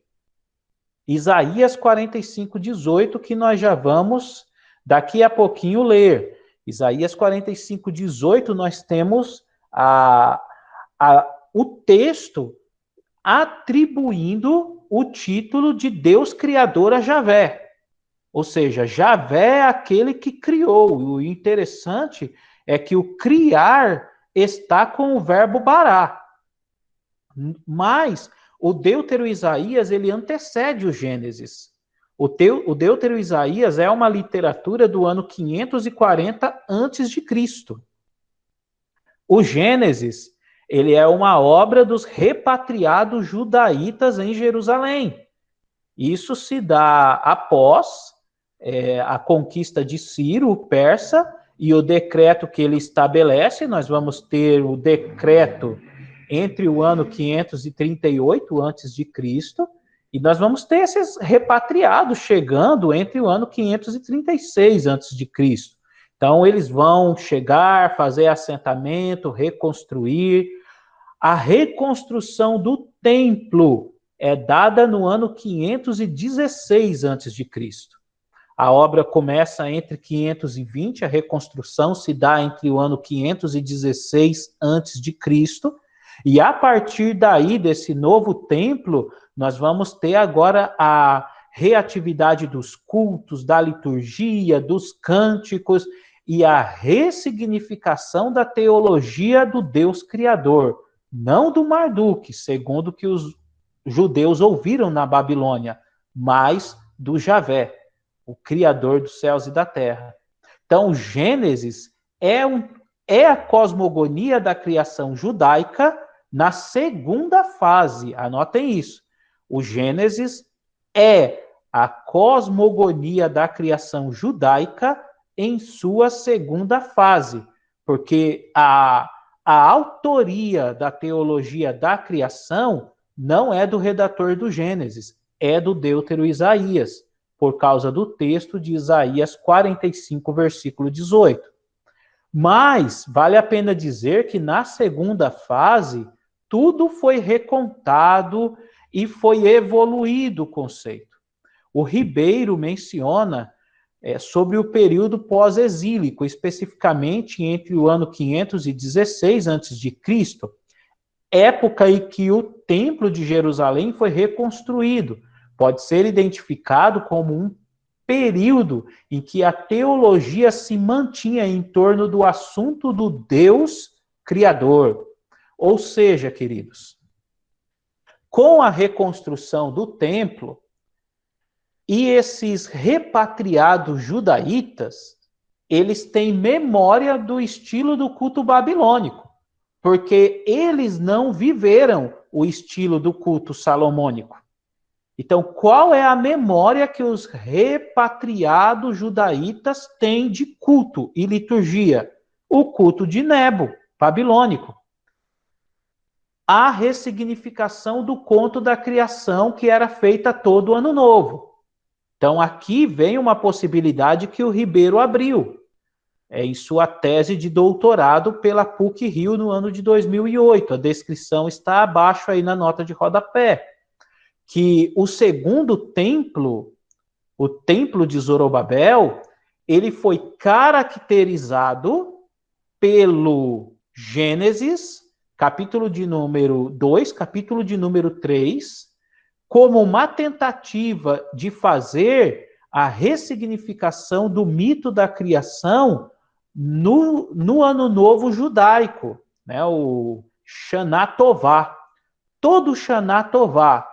Isaías 45:18, que nós já vamos daqui a pouquinho ler. Isaías 45:18, nós temos o texto atribuindo o título de Deus Criador a Javé. Ou seja, Javé é aquele que criou. E o interessante é que o criar está com o verbo bará. Mas o Deutero Isaías, ele antecede o Gênesis. O Deutero Isaías é uma literatura do ano 540 a.C. O Gênesis, ele é uma obra dos repatriados judaítas em Jerusalém. Isso se dá após a conquista de Ciro, o persa, e o decreto que ele estabelece. Nós vamos ter o decreto entre o ano 538 a.C., e nós vamos ter esses repatriados chegando entre o ano 536 a.C. Então, eles vão chegar, fazer assentamento, reconstruir. A reconstrução do templo é dada no ano 516 a.C. A obra começa entre 520, a reconstrução se dá entre o ano 516 a.C., e a partir daí, desse novo templo, nós vamos ter agora a reatividade dos cultos, da liturgia, dos cânticos, e a ressignificação da teologia do Deus Criador, não do Marduk, segundo que os judeus ouviram na Babilônia, mas do Javé, o Criador dos céus e da terra. Então, o Gênesis é a cosmogonia da criação judaica na segunda fase. Anotem isso. O Gênesis é a cosmogonia da criação judaica em sua segunda fase, porque a autoria da teologia da criação não é do redator do Gênesis, é do Deutero Isaías, por causa do texto de Isaías 45, versículo 18. Mas vale a pena dizer que na segunda fase, tudo foi recontado e foi evoluído o conceito. o Ribeiro menciona sobre o período pós-exílico, especificamente entre o ano 516 a.C., época em que o Templo de Jerusalém foi reconstruído. Pode ser identificado como um período em que a teologia se mantinha em torno do assunto do Deus Criador. Ou seja, queridos, com a reconstrução do templo e esses repatriados judaítas, eles têm memória do estilo do culto babilônico, porque eles não viveram o estilo do culto salomônico. Então, qual é a memória que os repatriados judaítas têm de culto e liturgia? O culto de Nebo, babilônico. A ressignificação do conto da criação que era feita todo ano novo. Então, aqui vem uma possibilidade que o Ribeiro abriu, em sua tese de doutorado pela PUC-Rio no ano de 2008. A descrição está abaixo aí na nota de rodapé. Que o segundo templo, o templo de Zorobabel, ele foi caracterizado pelo Gênesis, capítulo de número 2, capítulo de número 3, como uma tentativa de fazer a ressignificação do mito da criação no Ano Novo judaico, né, o Shana Tová. Todo Shana Tová,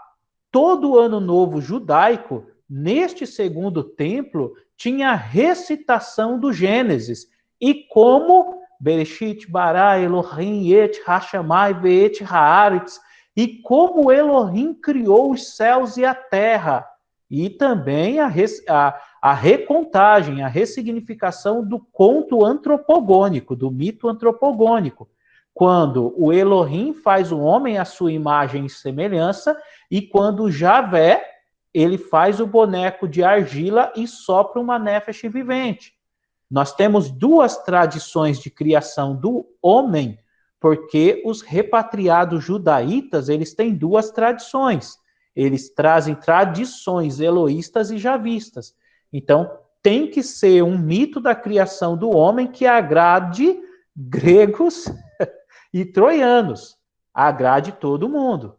todo Ano Novo judaico, neste segundo templo, tinha a recitação do Gênesis. E como Bereshit bara Elohim et hashamai ve'et haaretz, e como Elohim criou os céus e a terra. E também a recontagem, a ressignificação do conto antropogônico, do mito antropogônico. Quando o Elohim faz o homem à sua imagem e semelhança, e quando Javé, ele faz o boneco de argila e sopra uma nefesh vivente. Nós temos duas tradições de criação do homem, porque os repatriados judaítas, eles têm duas tradições. Eles trazem tradições eloístas e javistas. Então, tem que ser um mito da criação do homem que agrade gregos e troianos, agrade todo mundo.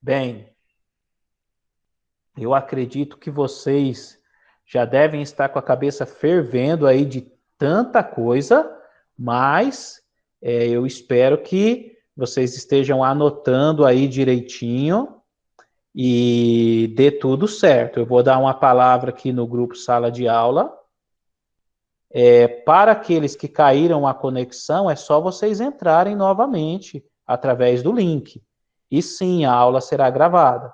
Bem, eu acredito que vocês já devem estar com a cabeça fervendo aí de tanta coisa, mas eu espero que vocês estejam anotando aí direitinho e dê tudo certo. Eu vou dar uma palavra aqui no grupo Sala de Aula. Para aqueles que caíram a conexão, é só vocês entrarem novamente através do link. E sim, a aula será gravada.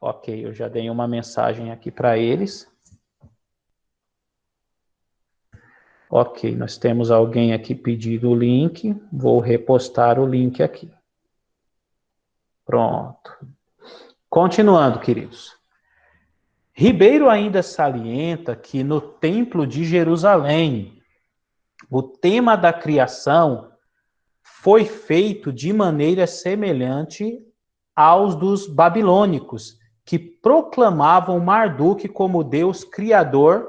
Ok, eu já dei uma mensagem aqui para eles. Ok, nós temos alguém aqui pedindo o link. Vou repostar o link aqui. Pronto. Continuando, queridos. Ribeiro ainda salienta que no Templo de Jerusalém, o tema da criação foi feito de maneira semelhante aos dos babilônicos, que proclamavam Marduk como Deus criador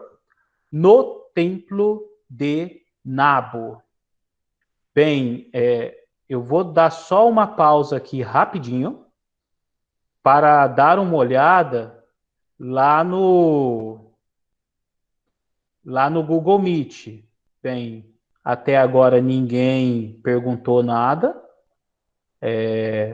no Templo de Nabo. Bem, eu vou dar só uma pausa aqui rapidinho para dar uma olhada lá no Google Meet. Bem, até agora ninguém perguntou nada.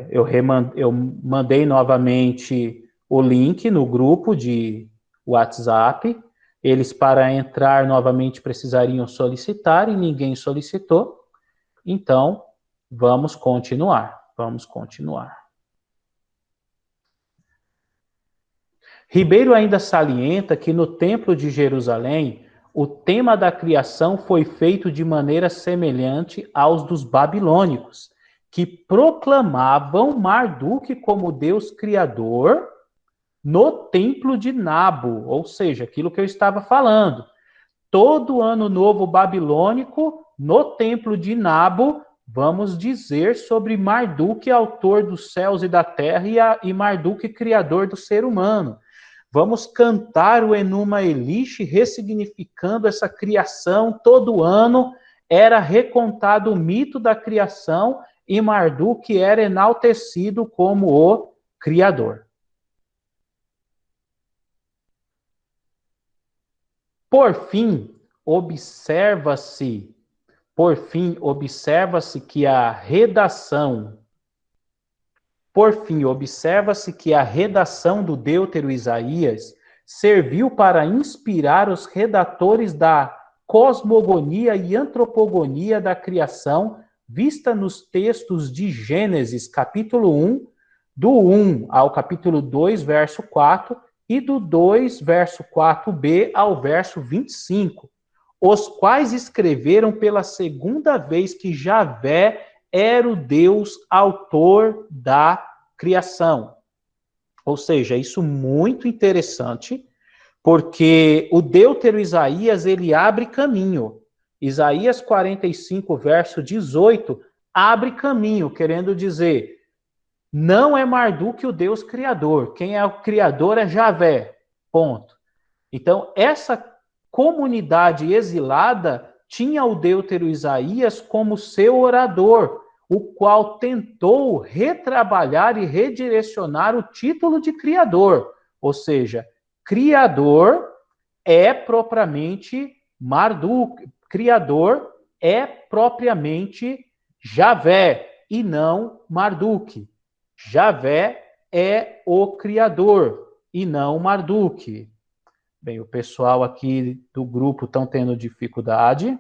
Eu mandei novamente o link no grupo de WhatsApp. Eles, para entrar novamente, precisariam solicitar e ninguém solicitou. Então, vamos continuar. Ribeiro ainda salienta que no Templo de Jerusalém, o tema da criação foi feito de maneira semelhante aos dos babilônicos, que proclamavam Marduk como Deus criador no Templo de Nabo, ou seja, aquilo que eu estava falando. Todo ano novo babilônico, no Templo de Nabo, vamos dizer sobre Marduk, autor dos céus e da terra, e Marduk, criador do ser humano. Vamos cantar o Enuma Elish, ressignificando essa criação. Todo ano era recontado o mito da criação e Marduk era enaltecido como o criador. Por fim, observa-se que a redação do Deutero Isaías serviu para inspirar os redatores da cosmogonia e antropogonia da criação, vista nos textos de Gênesis, capítulo 1, do 1 ao capítulo 2, verso 4, e do 2, verso 4b ao verso 25, os quais escreveram pela segunda vez que Javé era o Deus autor da criação. Ou seja, isso muito interessante, porque o Deutero Isaías, ele abre caminho. Isaías 45, verso 18, abre caminho, querendo dizer, não é Marduk o Deus criador, quem é o criador é Javé, ponto. Então, essa comunidade exilada tinha o Deutero Isaías como seu orador, o qual tentou retrabalhar e redirecionar o título de criador. Ou seja, criador é propriamente Marduk, criador é propriamente Javé e não Marduk. Javé é o criador e não Marduk. Bem, o pessoal aqui do grupo estão tendo dificuldade.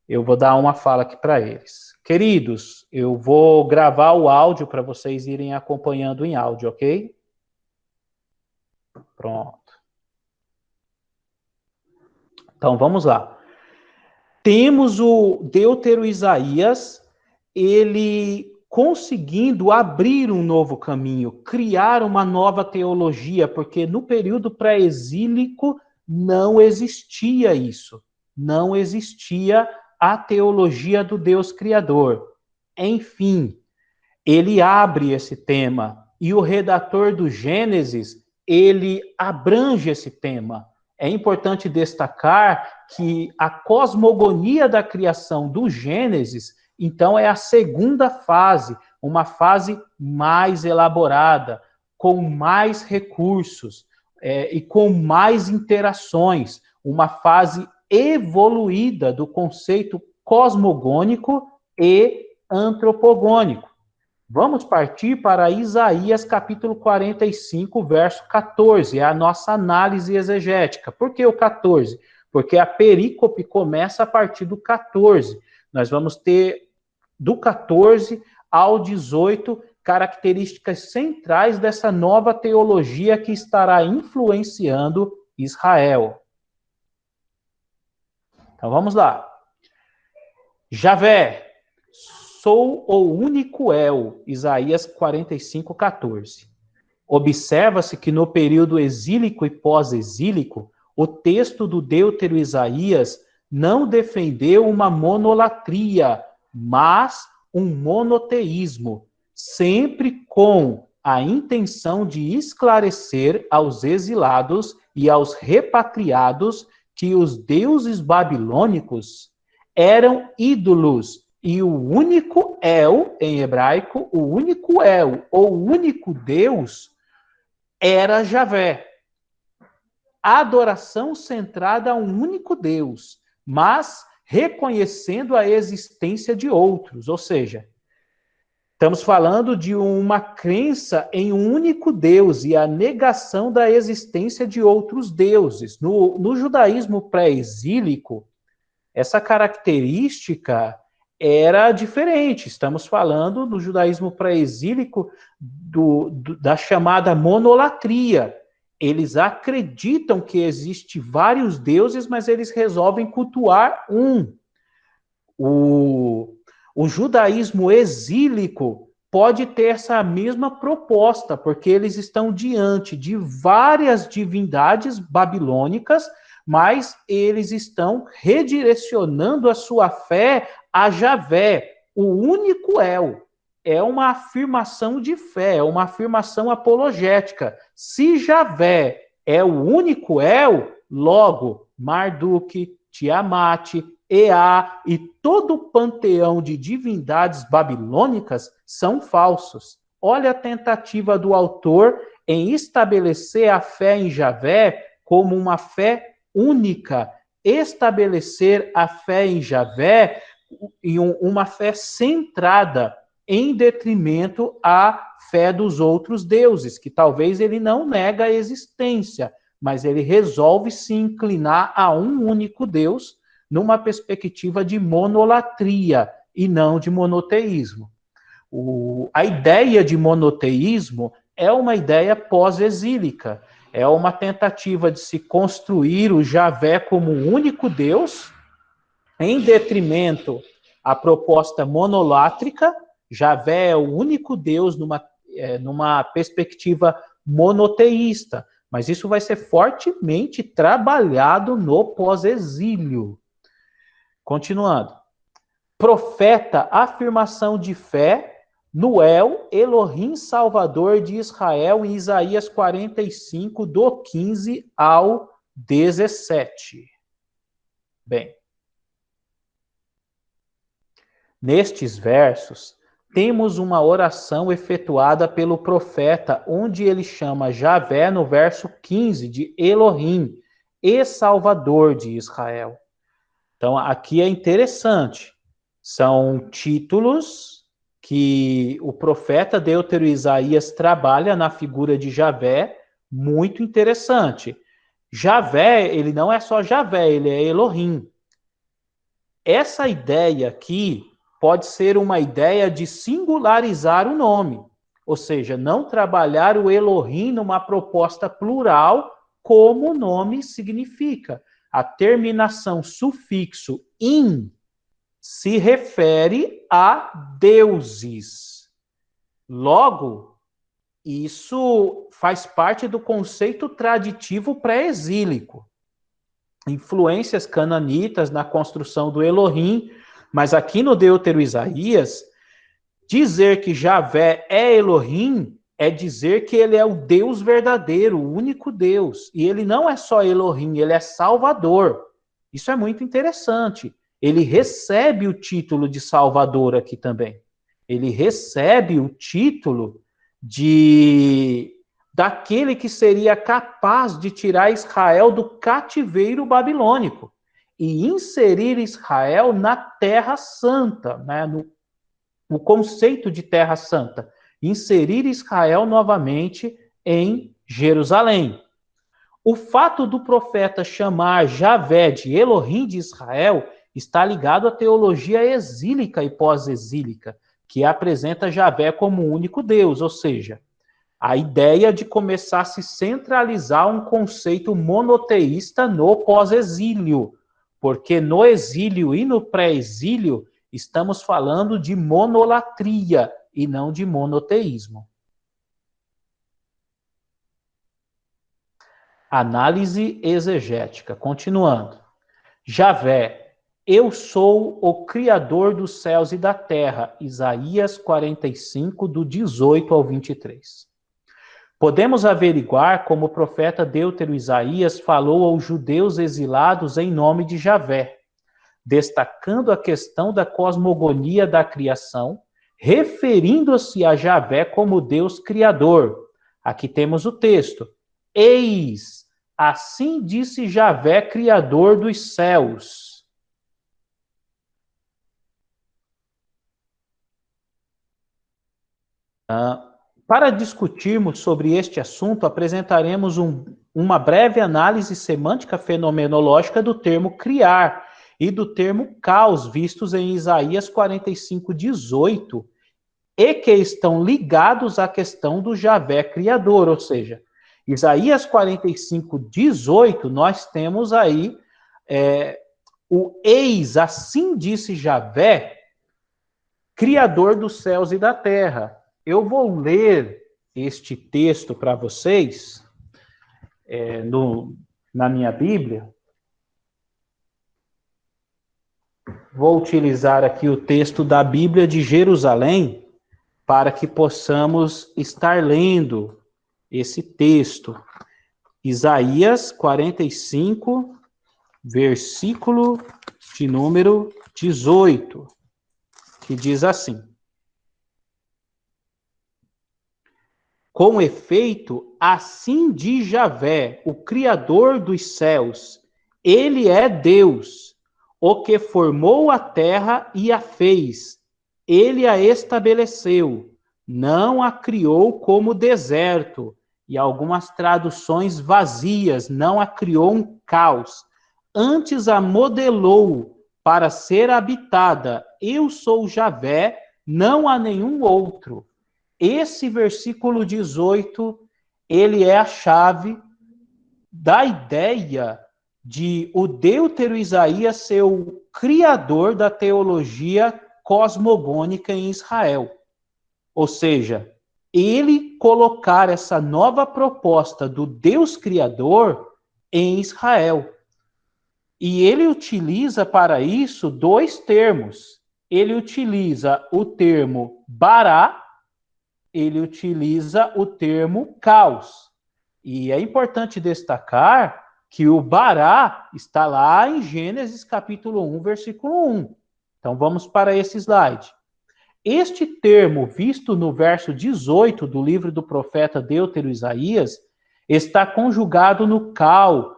Eu vou dar uma fala aqui para eles. Queridos, eu vou gravar o áudio para vocês irem acompanhando em áudio, ok? Pronto. Então, vamos lá. Temos o Deutero Isaías, ele conseguindo abrir um novo caminho, criar uma nova teologia, porque no período pré-exílico não existia isso. Não existia a teologia do Deus Criador. Enfim, ele abre esse tema, e o redator do Gênesis, ele abrange esse tema. É importante destacar que a cosmogonia da criação do Gênesis, então, é a segunda fase, uma fase mais elaborada, com mais recursos e com mais interações, uma fase evoluída do conceito cosmogônico e antropogônico. Vamos partir para Isaías capítulo 45, verso 14, é a nossa análise exegética. Por que o 14? Porque a perícope começa a partir do 14. Nós vamos ter do 14 ao 18 características centrais dessa nova teologia que estará influenciando Israel. Então vamos lá. Javé, sou o único El, Isaías 45, 14. Observa-se que no período exílico e pós-exílico, o texto do Deutero Isaías não defendeu uma monolatria, mas um monoteísmo, sempre com a intenção de esclarecer aos exilados e aos repatriados que os deuses babilônicos eram ídolos e o único El, em hebraico, o único El, ou o único Deus, era Javé. Adoração centrada a um único Deus, mas reconhecendo a existência de outros, ou seja, estamos falando de uma crença em um único Deus e a negação da existência de outros deuses. No judaísmo pré-exílico, essa característica era diferente. Estamos falando do judaísmo pré-exílico da chamada monolatria. Eles acreditam que existe vários deuses, mas eles resolvem cultuar um. O judaísmo exílico pode ter essa mesma proposta, porque eles estão diante de várias divindades babilônicas, mas eles estão redirecionando a sua fé a Javé, o único El. É uma afirmação de fé, é uma afirmação apologética. Se Javé é o único El, logo Marduk, Tiamat, Ea e todo o panteão de divindades babilônicas são falsos. Olha a tentativa do autor em estabelecer a fé em Javé como uma fé única, estabelecer a fé em Javé em uma fé centrada em detrimento à fé dos outros deuses, que talvez ele não nega a existência, mas ele resolve se inclinar a um único Deus numa perspectiva de monolatria e não de monoteísmo. A ideia de monoteísmo é uma ideia pós-exílica, é uma tentativa de se construir o Javé como um único Deus, em detrimento à proposta monolátrica. Javé é o único Deus numa perspectiva monoteísta, mas isso vai ser fortemente trabalhado no pós-exílio. Continuando. Profeta, afirmação de fé no El, Elohim Salvador de Israel, em Isaías 45, do 15 ao 17. Bem, nestes versos, temos uma oração efetuada pelo profeta, onde ele chama Javé, no verso 15, de Elohim, e Salvador de Israel. Então, aqui é interessante. São títulos que o profeta Deutero Isaías trabalha na figura de Javé, muito interessante. Javé, ele não é só Javé, ele é Elohim. Essa ideia aqui pode ser uma ideia de singularizar o nome, ou seja, não trabalhar o Elohim numa proposta plural, como o nome significa. A terminação sufixo in se refere a deuses. Logo, isso faz parte do conceito traditivo pré-exílico. Influências cananitas na construção do Elohim, mas aqui no Deutero Isaías, dizer que Javé é Elohim é dizer que ele é o Deus verdadeiro, o único Deus. E ele não é só Elohim, ele é Salvador. Isso é muito interessante. Ele recebe o título de Salvador aqui também. Ele recebe o título daquele que seria capaz de tirar Israel do cativeiro babilônico e inserir Israel na Terra Santa, né? No conceito de Terra Santa. Inserir Israel novamente em Jerusalém. O fato do profeta chamar Javé de Elohim de Israel está ligado à teologia exílica e pós-exílica, que apresenta Javé como o único Deus, ou seja, a ideia de começar a se centralizar um conceito monoteísta no pós-exílio, porque no exílio e no pré-exílio estamos falando de monolatria e não de monoteísmo. Análise exegética. Continuando. Javé, eu sou o Criador dos céus e da terra. Isaías 45, do 18 ao 23. Podemos averiguar como o profeta Deutero Isaías falou aos judeus exilados em nome de Javé, destacando a questão da cosmogonia da criação, referindo-se a Javé como Deus Criador. Aqui temos o texto. Eis, assim disse Javé, Criador dos céus. Para discutirmos sobre este assunto, apresentaremos uma breve análise semântica fenomenológica do termo criar e do termo caos, vistos em Isaías 45, 18, e que estão ligados à questão do Javé Criador, ou seja, Isaías 45, 18, nós temos aí o eis, assim disse Javé, Criador dos céus e da terra. Eu vou ler este texto para vocês na minha Bíblia. vou utilizar aqui o texto da Bíblia de Jerusalém para que possamos estar lendo esse texto. Isaías 45, versículo de número 18, que diz assim: Com efeito, assim diz Javé, o Criador dos céus, ele é Deus, o que formou a terra e a fez, ele a estabeleceu, não a criou como deserto, e algumas traduções vazias, não a criou um caos, antes a modelou para ser habitada. Eu sou Javé, não há nenhum outro. Esse versículo 18, ele é a chave da ideia de o Deutero Isaías ser o criador da teologia cosmogônica em Israel. Ou seja, ele colocar essa nova proposta do Deus Criador em Israel. E ele utiliza para isso dois termos. Ele utiliza o termo bará, ele utiliza o termo caos. E é importante destacar que o bará está lá em Gênesis capítulo 1, versículo 1. Então vamos para esse slide. Este termo, visto no verso 18 do livro do profeta Deutero Isaías, está conjugado no cal,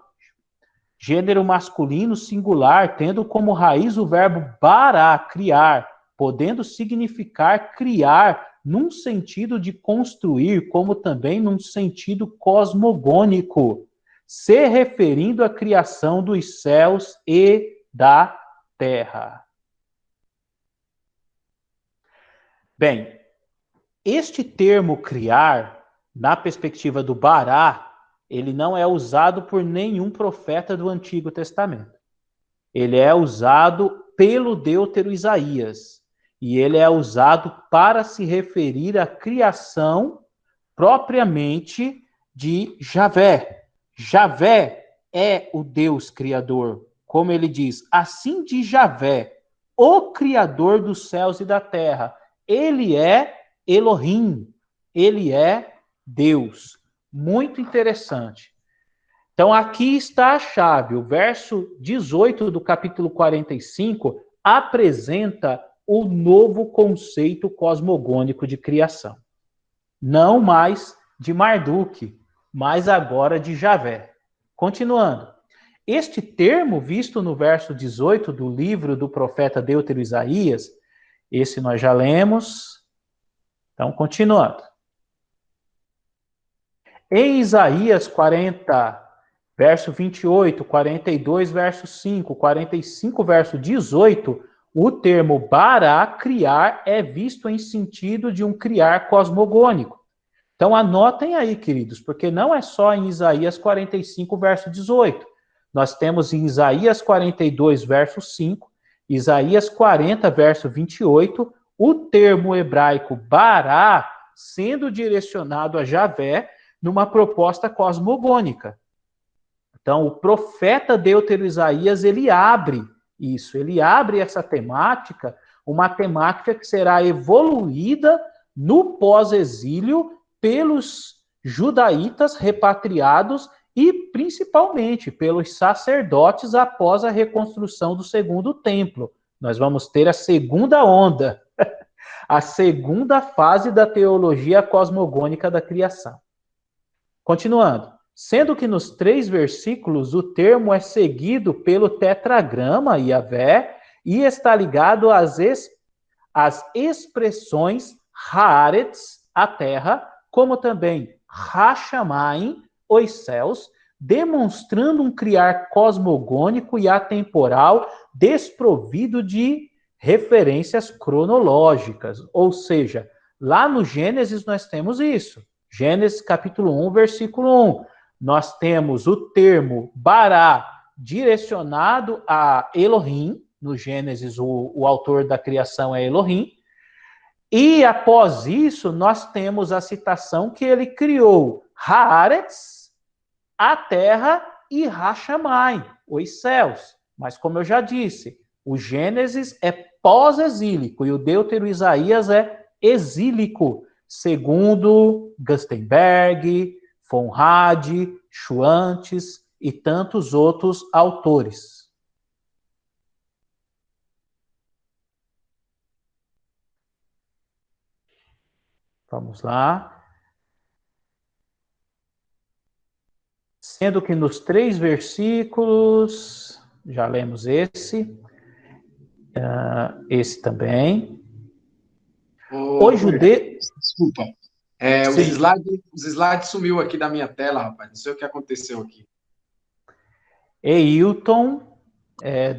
gênero masculino singular, tendo como raiz o verbo bará, criar, podendo significar criar num sentido de construir, como também num sentido cosmogônico, se referindo à criação dos céus e da terra. Bem, este termo criar, na perspectiva do bará, ele não é usado por nenhum profeta do Antigo Testamento. Ele é usado pelo Deutero Isaías. E ele é usado para se referir à criação propriamente de Javé. Javé é o Deus Criador. Como ele diz, assim diz Javé, o Criador dos céus e da terra. Ele é Elohim. Ele é Deus. Muito interessante. Então, aqui está a chave. O verso 18 do capítulo 45 apresenta o novo conceito cosmogônico de criação. Não mais de Marduk, mas agora de Javé. Continuando. Este termo, visto no verso 18 do livro do profeta Deutero Isaías, esse nós já lemos. Então, continuando. Em Isaías 40, verso 28, 42, verso 5, 45, verso 18, o termo bará, criar, é visto em sentido de um criar cosmogônico. Então anotem aí, queridos, porque não é só em Isaías 45, verso 18. Nós temos em Isaías 42, verso 5, Isaías 40, verso 28, o termo hebraico bará sendo direcionado a Javé numa proposta cosmogônica. Então, o profeta Deutero Isaías, ele abre isso, ele abre essa temática, uma temática que será evoluída no pós-exílio pelos judaítas repatriados e principalmente pelos sacerdotes após a reconstrução do segundo templo. Nós vamos ter a segunda onda, a segunda fase da teologia cosmogônica da criação. Continuando. Sendo que nos 3 versículos o termo é seguido pelo tetragrama Yavé e está ligado às expressões Haaretz, a terra, como também Hashamayim, os céus, demonstrando um criar cosmogônico e atemporal desprovido de referências cronológicas. Ou seja, lá no Gênesis nós temos isso. Gênesis capítulo 1, versículo 1. Nós temos o termo bará direcionado a Elohim. No Gênesis, o autor da criação é Elohim. E após isso, nós temos a citação que ele criou Haaretz, a terra, e Hashamayim, os céus. Mas como eu já disse, O Gênesis é pós-exílico e o Deutero Isaías é exílico, segundo Gustenberg, Conrad, Schwantes e tantos outros autores. Vamos lá. Sendo que nos 3 versículos, já lemos esse também. Os judeus... Desculpa. Os slides sumiu aqui da minha tela, rapaz. Não sei o que aconteceu aqui. Hilton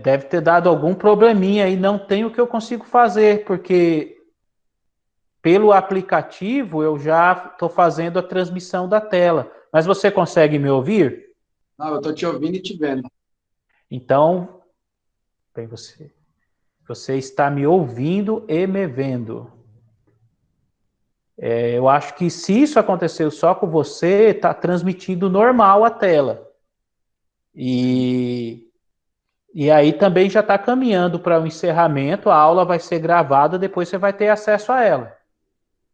deve ter dado algum probleminha aí, não tem o que eu consigo fazer, porque pelo aplicativo eu já estou fazendo a transmissão da tela. Mas você consegue me ouvir? Não, eu estou te ouvindo e te vendo. Então, bem, você está me ouvindo e me vendo. Eu acho que se isso aconteceu só com você, está transmitindo normal a tela. E aí também já está caminhando para o encerramento, a aula vai ser gravada, depois você vai ter acesso a ela.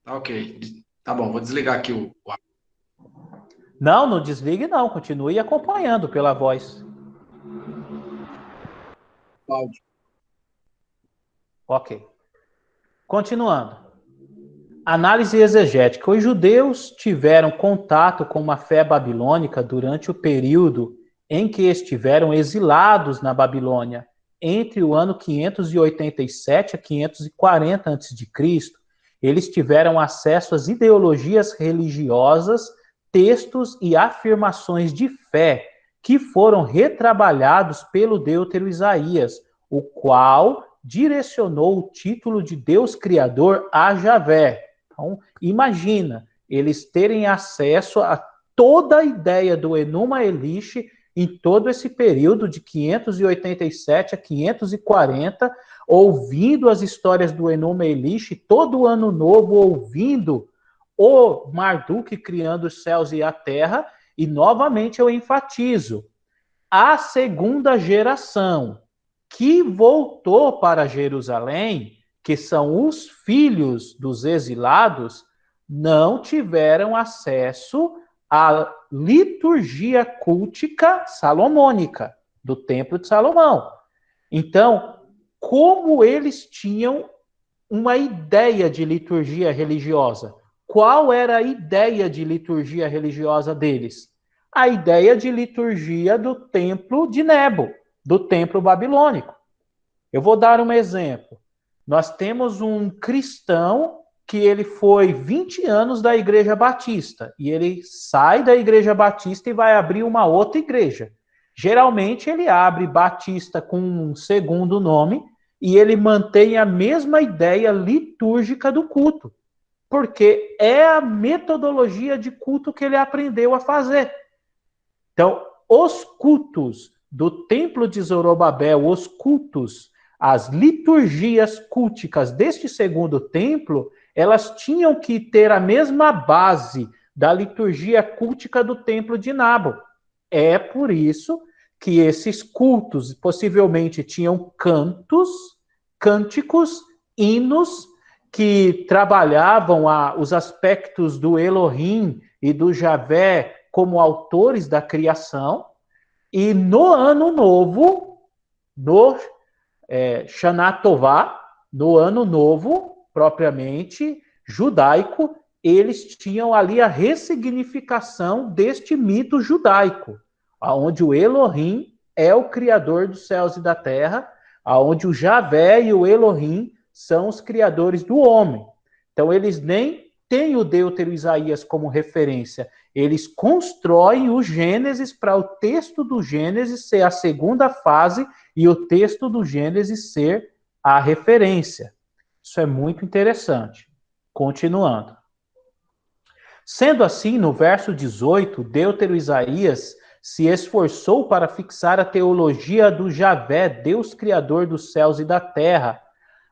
Ok, tá bom, vou desligar aqui o... Não desligue não, continue acompanhando pela voz. Áudio. Ok. Continuando. Análise exegética. Os judeus tiveram contato com uma fé babilônica durante o período em que estiveram exilados na Babilônia, entre o ano 587 a 540 a.C. Eles tiveram acesso às ideologias religiosas, textos e afirmações de fé que foram retrabalhados pelo Deutero Isaías, o qual direcionou o título de Deus Criador a Javé. Então, imagina eles terem acesso a toda a ideia do Enuma Elish em todo esse período de 587 a 540, ouvindo as histórias do Enuma Elish, todo ano novo ouvindo o Marduk criando os céus e a terra, e novamente eu enfatizo, a segunda geração que voltou para Jerusalém, que são os filhos dos exilados, não tiveram acesso à liturgia cultica salomônica do Templo de Salomão. Então, como eles tinham uma ideia de liturgia religiosa? Qual era a ideia de liturgia religiosa deles? A ideia de liturgia do Templo de Nebo, do Templo Babilônico. Eu vou dar um exemplo. Nós temos um cristão que ele foi 20 anos da Igreja Batista, e ele sai da Igreja Batista e vai abrir uma outra igreja. Geralmente ele abre Batista com um segundo nome, e ele mantém a mesma ideia litúrgica do culto, porque é a metodologia de culto que ele aprendeu a fazer. Então, os cultos do Templo de Zorobabel, os cultos, as liturgias culticas deste segundo templo, elas tinham que ter a mesma base da liturgia cultica do Templo de Nabo. É por isso que esses cultos possivelmente tinham cânticos, hinos, que trabalhavam os aspectos do Elohim e do Javé como autores da criação, e no Ano Novo, no Shana Tová, no Ano Novo, propriamente, judaico, eles tinham ali a ressignificação deste mito judaico, onde o Elohim é o criador dos céus e da terra, onde o Javé e o Elohim são os criadores do homem. Então, eles nem têm o Deutero Isaías como referência, eles constroem o Gênesis para o texto do Gênesis ser a segunda fase e o texto do Gênesis ser a referência. Isso é muito interessante. Continuando. Sendo assim, no verso 18, Deutero Isaías se esforçou para fixar a teologia do Javé, Deus Criador dos céus e da terra,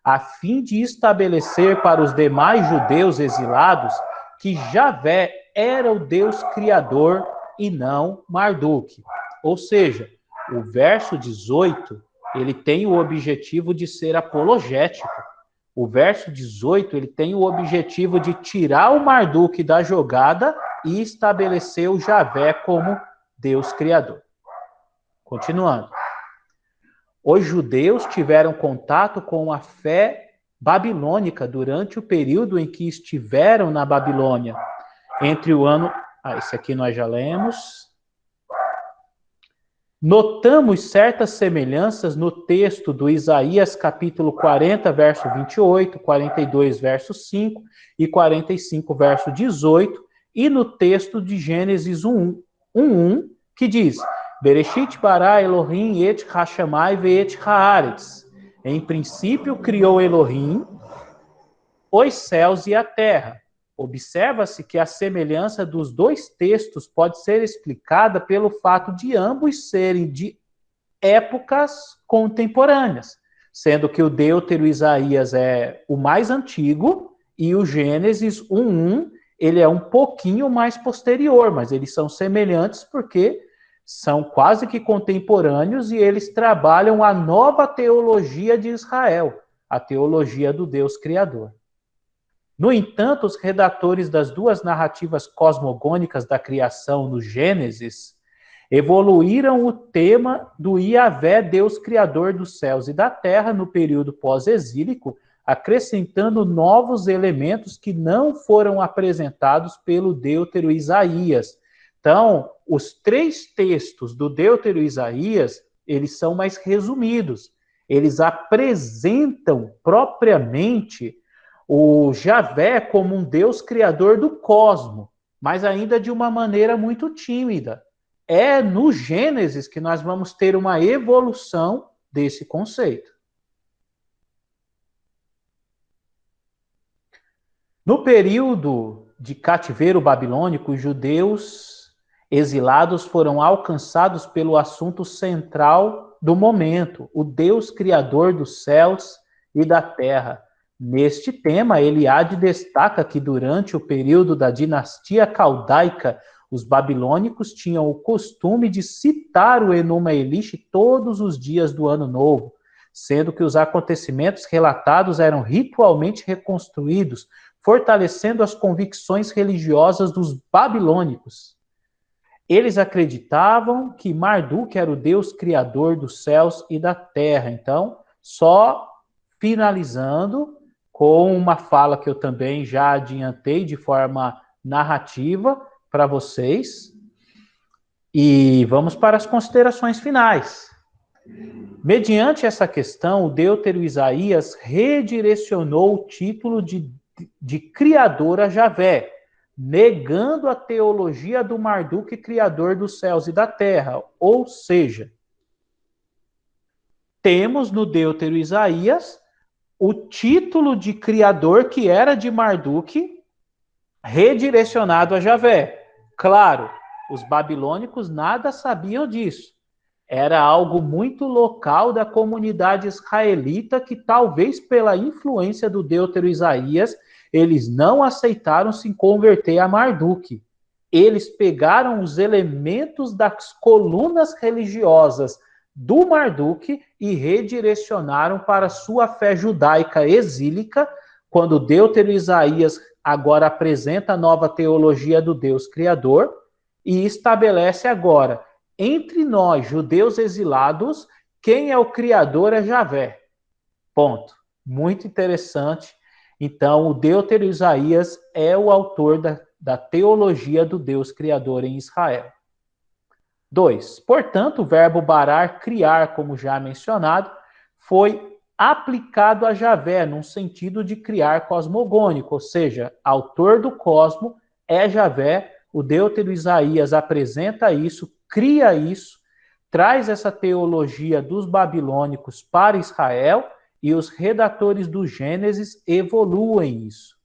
a fim de estabelecer para os demais judeus exilados que Javé era o Deus Criador e não Marduk. Ou seja, o verso 18 ele tem o objetivo de ser apologético. O verso 18, ele tem o objetivo de tirar o Marduk da jogada e estabelecer o Javé como Deus Criador. Continuando. Os judeus tiveram contato com a fé babilônica durante o período em que estiveram na Babilônia, entre o ano... esse aqui nós já lemos. Notamos certas semelhanças no texto do Isaías, capítulo 40, verso 28, 42, verso 5 e 45, verso 18, e no texto de Gênesis 1:1, que diz: Bereshit bara Elohim et hashamai ve'et haaretz. Em princípio criou Elohim os céus e a terra. Observa-se que a semelhança dos dois textos pode ser explicada pelo fato de ambos serem de épocas contemporâneas, sendo que o Deutero Isaías é o mais antigo e o Gênesis 1:1 ele é um pouquinho mais posterior, mas eles são semelhantes porque são quase que contemporâneos e eles trabalham a nova teologia de Israel, a teologia do Deus Criador. No entanto, os redatores das duas narrativas cosmogônicas da criação no Gênesis evoluíram o tema do Yahvé, Deus Criador dos céus e da terra, no período pós-exílico, acrescentando novos elementos que não foram apresentados pelo Deutero Isaías. Então, os três textos do Deutero Isaías, eles são mais resumidos. Eles apresentam propriamente o Javé como um Deus criador do cosmo, mas ainda de uma maneira muito tímida. É no Gênesis que nós vamos ter uma evolução desse conceito. No período de cativeiro babilônico, os judeus exilados foram alcançados pelo assunto central do momento, o Deus criador dos céus e da terra. Neste tema, Eliade destaca que durante o período da dinastia caldaica, os babilônicos tinham o costume de citar o Enuma Elish todos os dias do Ano Novo, sendo que os acontecimentos relatados eram ritualmente reconstruídos, fortalecendo as convicções religiosas dos babilônicos. Eles acreditavam que Marduk era o Deus criador dos céus e da terra. Então, só finalizando com uma fala que eu também já adiantei de forma narrativa para vocês. E vamos para as considerações finais. Mediante essa questão, o Deutero Isaías redirecionou o título de Criador a Javé, negando a teologia do Marduk, criador dos céus e da terra. Ou seja, temos no Deutero Isaías o título de criador que era de Marduk redirecionado a Javé. Claro, os babilônicos nada sabiam disso. Era algo muito local da comunidade israelita que talvez pela influência do Deutero Isaías, eles não aceitaram se converter a Marduk. Eles pegaram os elementos das colunas religiosas do Marduk e redirecionaram para sua fé judaica exílica, quando Deutero Isaías agora apresenta a nova teologia do Deus Criador e estabelece agora, entre nós, judeus exilados, quem é o Criador é Javé. Ponto. Muito interessante. Então, o Deutero Isaías é o autor da teologia do Deus Criador em Israel. 2. Portanto, o verbo barar, criar, como já mencionado, foi aplicado a Javé, num sentido de criar cosmogônico, ou seja, autor do cosmo é Javé. O Deutero Isaías apresenta isso, cria isso, traz essa teologia dos babilônicos para Israel e os redatores do Gênesis evoluem isso.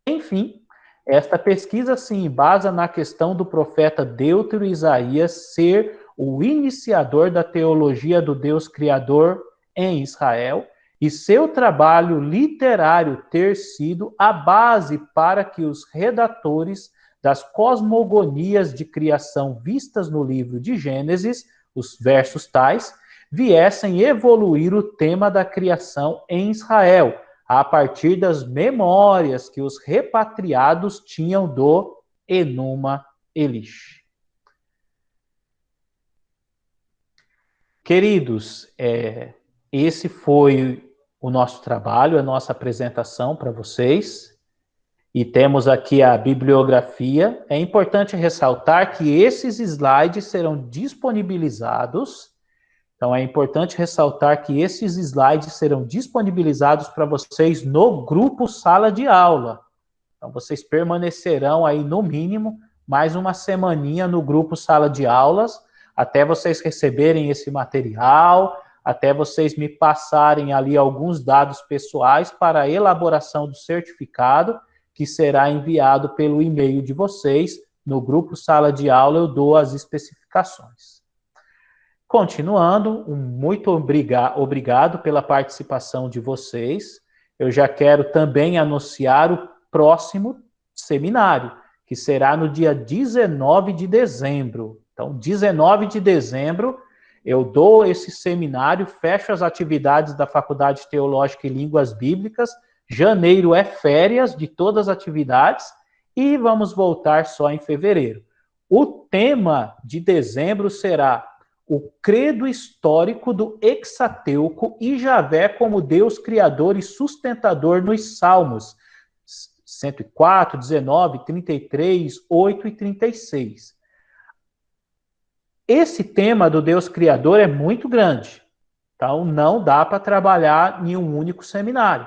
Enfim, esta pesquisa se embasa na questão do profeta Deutero Isaías ser o iniciador da teologia do Deus Criador em Israel e seu trabalho literário ter sido a base para que os redatores das cosmogonias de criação vistas no livro de Gênesis, os versos tais, viessem evoluir o tema da criação em Israel, a partir das memórias que os repatriados tinham do Enuma Elish. Queridos, esse foi o nosso trabalho, a nossa apresentação para vocês. E temos aqui a bibliografia. É importante ressaltar que esses slides serão disponibilizados. Então, é importante ressaltar que esses slides serão disponibilizados para vocês no grupo Sala de Aula. Então, vocês permanecerão aí, no mínimo, mais uma semaninha no grupo Sala de Aulas, até vocês receberem esse material, até vocês me passarem ali alguns dados pessoais para a elaboração do certificado, que será enviado pelo e-mail de vocês. No grupo Sala de Aula eu dou as especificações. Continuando, muito obrigado pela participação de vocês. Eu já quero também anunciar o próximo seminário, que será no dia 19 de dezembro. Então, 19 de dezembro, eu dou esse seminário, fecho as atividades da Faculdade Teológica e Línguas Bíblicas. Janeiro é férias de todas as atividades e vamos voltar só em fevereiro. O tema de dezembro será o credo histórico do Hexateuco e Javé como Deus criador e sustentador nos Salmos 104, 19, 33, 8 e 36. Esse tema do Deus criador é muito grande, então não dá para trabalhar em um único seminário.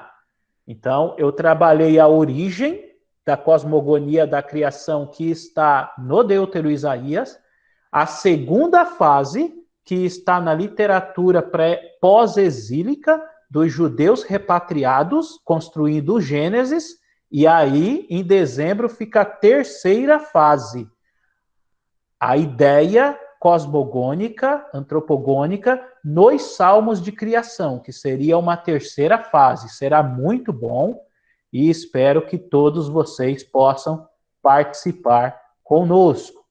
Então, eu trabalhei a origem da cosmogonia da criação que está no Deutero Isaías, a segunda fase, que está na literatura pós-exílica dos judeus repatriados, construindo o Gênesis, e aí, em dezembro, fica a terceira fase, a ideia cosmogônica, antropogônica, nos salmos de criação, que seria uma terceira fase. Será muito bom e espero que todos vocês possam participar conosco.